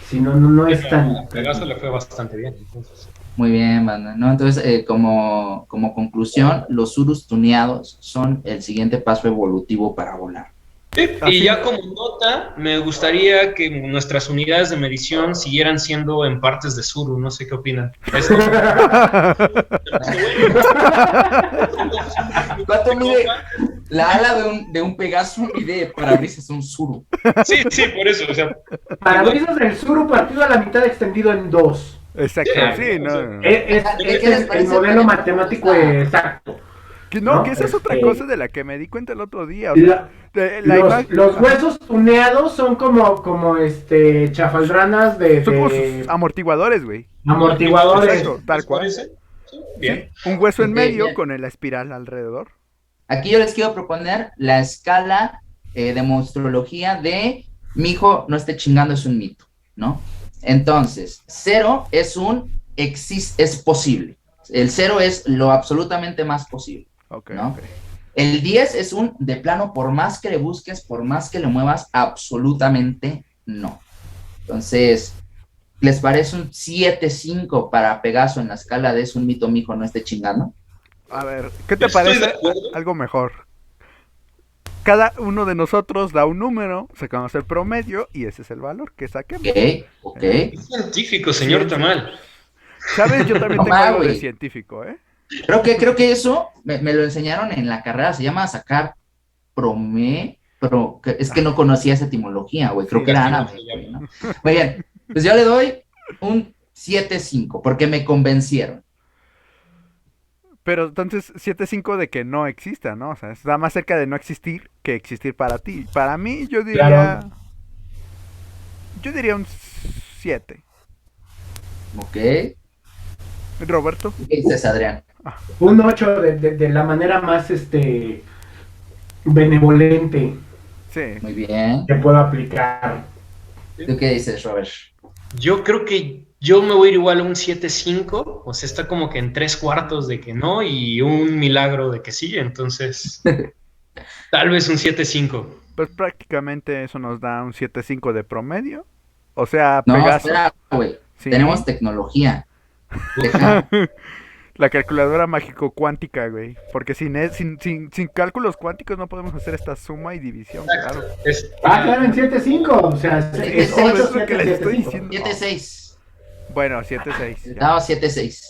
Si no es tan... A Pegaso le fue bastante bien, entonces. Muy bien, banda, ¿no? Entonces, como conclusión, los Urus tuneados son el siguiente paso evolutivo para volar. Sí, Así y ya es. como nota, me gustaría que nuestras unidades de medición siguieran siendo en partes de Suru, no sé qué opinan. ¿Cuánto mide la ala de un Pegaso y de parabrisas un Zuru? Sí, por eso, o sea, Parabrisas del Suru partido a la mitad extendido en 2. Exacto, Yeah, sí, no. o sea, no. Es ¿Qué les el parece? modelo matemático exacto. Que esa es otra cosa de la que me di cuenta el otro día. O La- sea, los huesos tuneados son como chafaldranas son como de sus amortiguadores, güey. amortiguadores. Exacto, tal ¿les cual. parece? Sí, bien. Sí, un hueso en Ok, medio bien. con la espiral alrededor. Aquí yo les quiero proponer la escala de monstruología de mi hijo no esté chingando, es un mito, ¿no? Entonces, 0 es es posible. El 0 es lo absolutamente más posible, Ok, ¿no? ok. El 10 es de plano, por más que le busques, por más que le muevas, absolutamente no. Entonces, ¿les parece un 7-5 para Pegaso en la escala de es un mito, mi hijo no esté chingando? A ver, ¿qué te Estoy de parece? acuerdo. Algo mejor. Cada uno de nosotros da un número, sacamos el promedio y ese es el valor que saquemos. Ok. Es científico, señor Sí, sí. Tamal. ¿Sabes? Yo también No tengo más, algo de güey. científico, ¿eh? Creo que eso me lo enseñaron en la carrera, se llama sacar es que no conocía esa etimología, güey, creo Sí, que era así no árabe, se güey, llama. ¿no? Muy bien, pues yo le doy un 7-5, porque me convencieron. Pero entonces 7-5 de que no exista, ¿no? O sea, está más cerca de no existir que existir para ti. Para mí yo diría... Claro. Yo diría un 7. Ok, ¿qué Roberto. dices, Adrián? Un 8 de la manera más benevolente Sí. Muy bien. que puedo aplicar. ¿Tú qué dices, Robert? Yo creo que yo me voy a ir igual a un 7-5, o sea, está como que en 3/4 de que no y un milagro de que sí, entonces tal vez un 7-5. Pues prácticamente eso nos da un 7-5 de promedio. O sea, No, Pegaso. espera, güey, Sí. tenemos tecnología. Deja. La calculadora mágico-cuántica, güey. Porque sin cálculos cuánticos no podemos hacer esta suma y división, claro. Claro, en 7-5. O sea, es Eso 8, es lo que les 7, estoy 5. diciendo. 7-6. Bueno, 7-6. No, 7-6.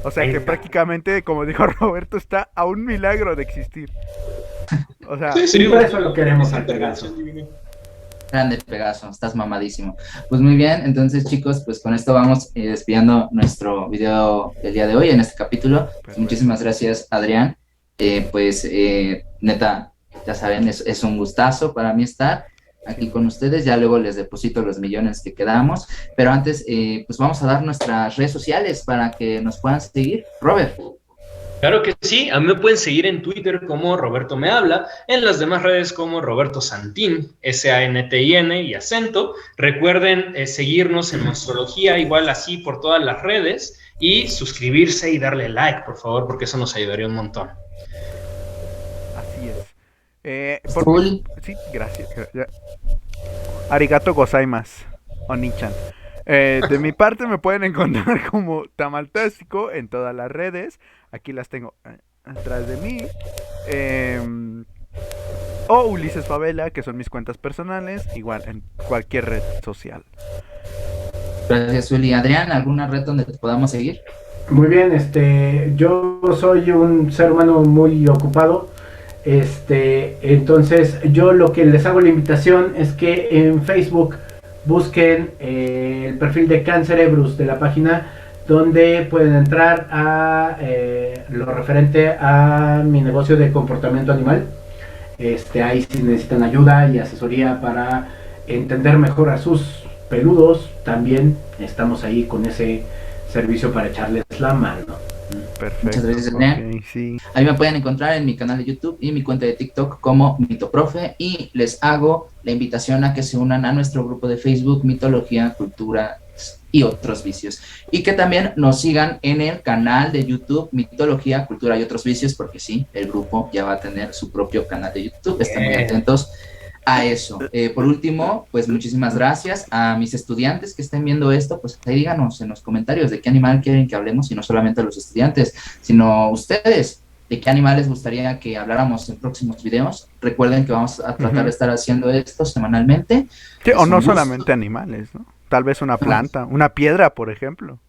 O sea que prácticamente, como dijo Roberto, está a un milagro de existir. O sea, Sí, por eso lo queremos al Pegaso. Grande Pegaso, estás mamadísimo. Pues muy bien, entonces chicos, pues con esto vamos despidiendo nuestro video del día de hoy en este capítulo. Perfecto. Muchísimas gracias, Adrián. Neta, ya saben, es un gustazo para mí estar aquí con ustedes. Ya luego les deposito los millones que quedamos. Pero antes, pues vamos a dar nuestras redes sociales para que nos puedan seguir. Robert. Claro que sí, a mí me pueden seguir en Twitter como Roberto Me Habla, en las demás redes como Roberto Santín, S-A-N-T-I-N y acento. Recuerden seguirnos en Monstrología, igual así por todas las redes, y suscribirse y darle like, por favor, porque eso nos ayudaría un montón. así es. Full. Sí, gracias. Arigato gozaimasu, Oni-chan. De mi parte me pueden encontrar como Tamaltástico en todas las redes. Aquí las tengo atrás de mí. O Ulises Favela, que son mis cuentas personales, igual en cualquier red social. Gracias, Uli. Adrián, ¿alguna red donde te podamos seguir? Muy bien, yo soy un ser humano muy ocupado. Entonces yo lo que les hago la invitación es que en Facebook busquen el perfil de Cancerebrus de la página, donde pueden entrar a lo referente a mi negocio de comportamiento animal. Ahí si necesitan ayuda y asesoría para entender mejor a sus peludos, también estamos ahí con ese servicio para echarles la mano. Perfecto. Muchas gracias, Adrián. Okay, sí. Ahí me pueden encontrar en mi canal de YouTube y mi cuenta de TikTok como Mitoprofe, y les hago la invitación a que se unan a nuestro grupo de Facebook Mitología, Cultura y Otros Vicios, y que también nos sigan en el canal de YouTube Mitología, Cultura y Otros Vicios, porque sí, el grupo ya va a tener su propio canal de YouTube. Estén muy atentos a eso. Por último, pues muchísimas gracias a mis estudiantes que estén viendo esto. Pues ahí díganos en los comentarios de qué animal quieren que hablemos, y no solamente a los estudiantes, sino ustedes, de qué animal les gustaría que habláramos en próximos videos. Recuerden que vamos a tratar de estar haciendo esto semanalmente. Sí, o Es no un gusto. solamente animales, ¿no? Tal vez una planta, una piedra, por ejemplo.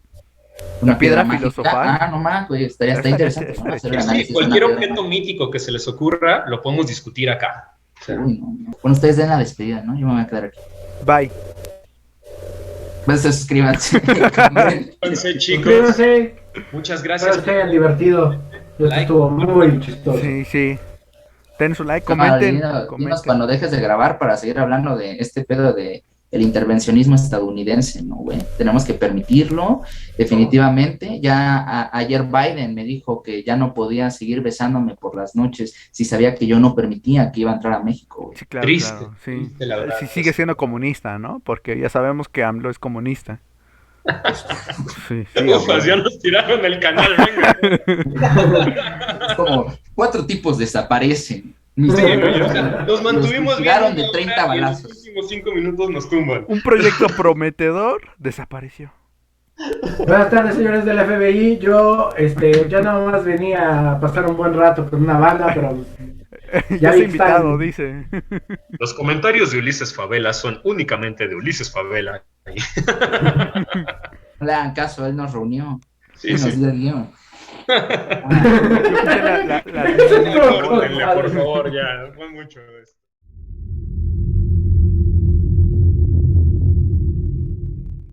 Una piedra mágica. filosofal. No más, güey, está Estaría- interesante, ¿no? estaría Hacer el Sí, análisis de cualquier una piedra objeto mítico que se les ocurra, lo podemos discutir acá. O sea, mágica. Uy, no. Bueno, ustedes den la despedida, ¿no? Yo me voy a quedar aquí. Bye. Pues suscríbanse. entonces, chicos, Suscríbanse, muchas espero gracias. que se hayan divertido. Esto Like. estuvo muy chistoso. Sí, sí. Den su like, Cámara, comenten. dinos comenten. cuando dejes de grabar para seguir hablando de este pedo de el intervencionismo estadounidense, ¿no, güey? Tenemos que permitirlo, definitivamente. Ya ayer Biden me dijo que ya no podía seguir besándome por las noches si sabía que yo no permitía que iba a entrar a México, güey. Sí, claro, Triste, claro, sí. triste, la verdad. Sí, sigue siendo comunista, ¿no? Porque ya sabemos que AMLO es comunista. Sí, sí. Ufas, ya nos tiraron el canal, venga. Es como 4 tipos desaparecen. Sí, güey, o sea, nos Los mantuvimos bien fusilaron de una 30 hora y en balazos. los últimos 5 minutos nos tumban. Un proyecto prometedor desapareció. Buenas tardes, señores del FBI. Yo ya nada más venía a pasar un buen rato con una banda, pero Ya vi soy que están- invitado, dice. Los comentarios de Ulises Favela son únicamente de Ulises Favela. No le hagan caso, él nos reunió. Sí, Nos sí. dio el guión. Yo escuché la- Bótenle, por favor, ya. Fue mucho de esto.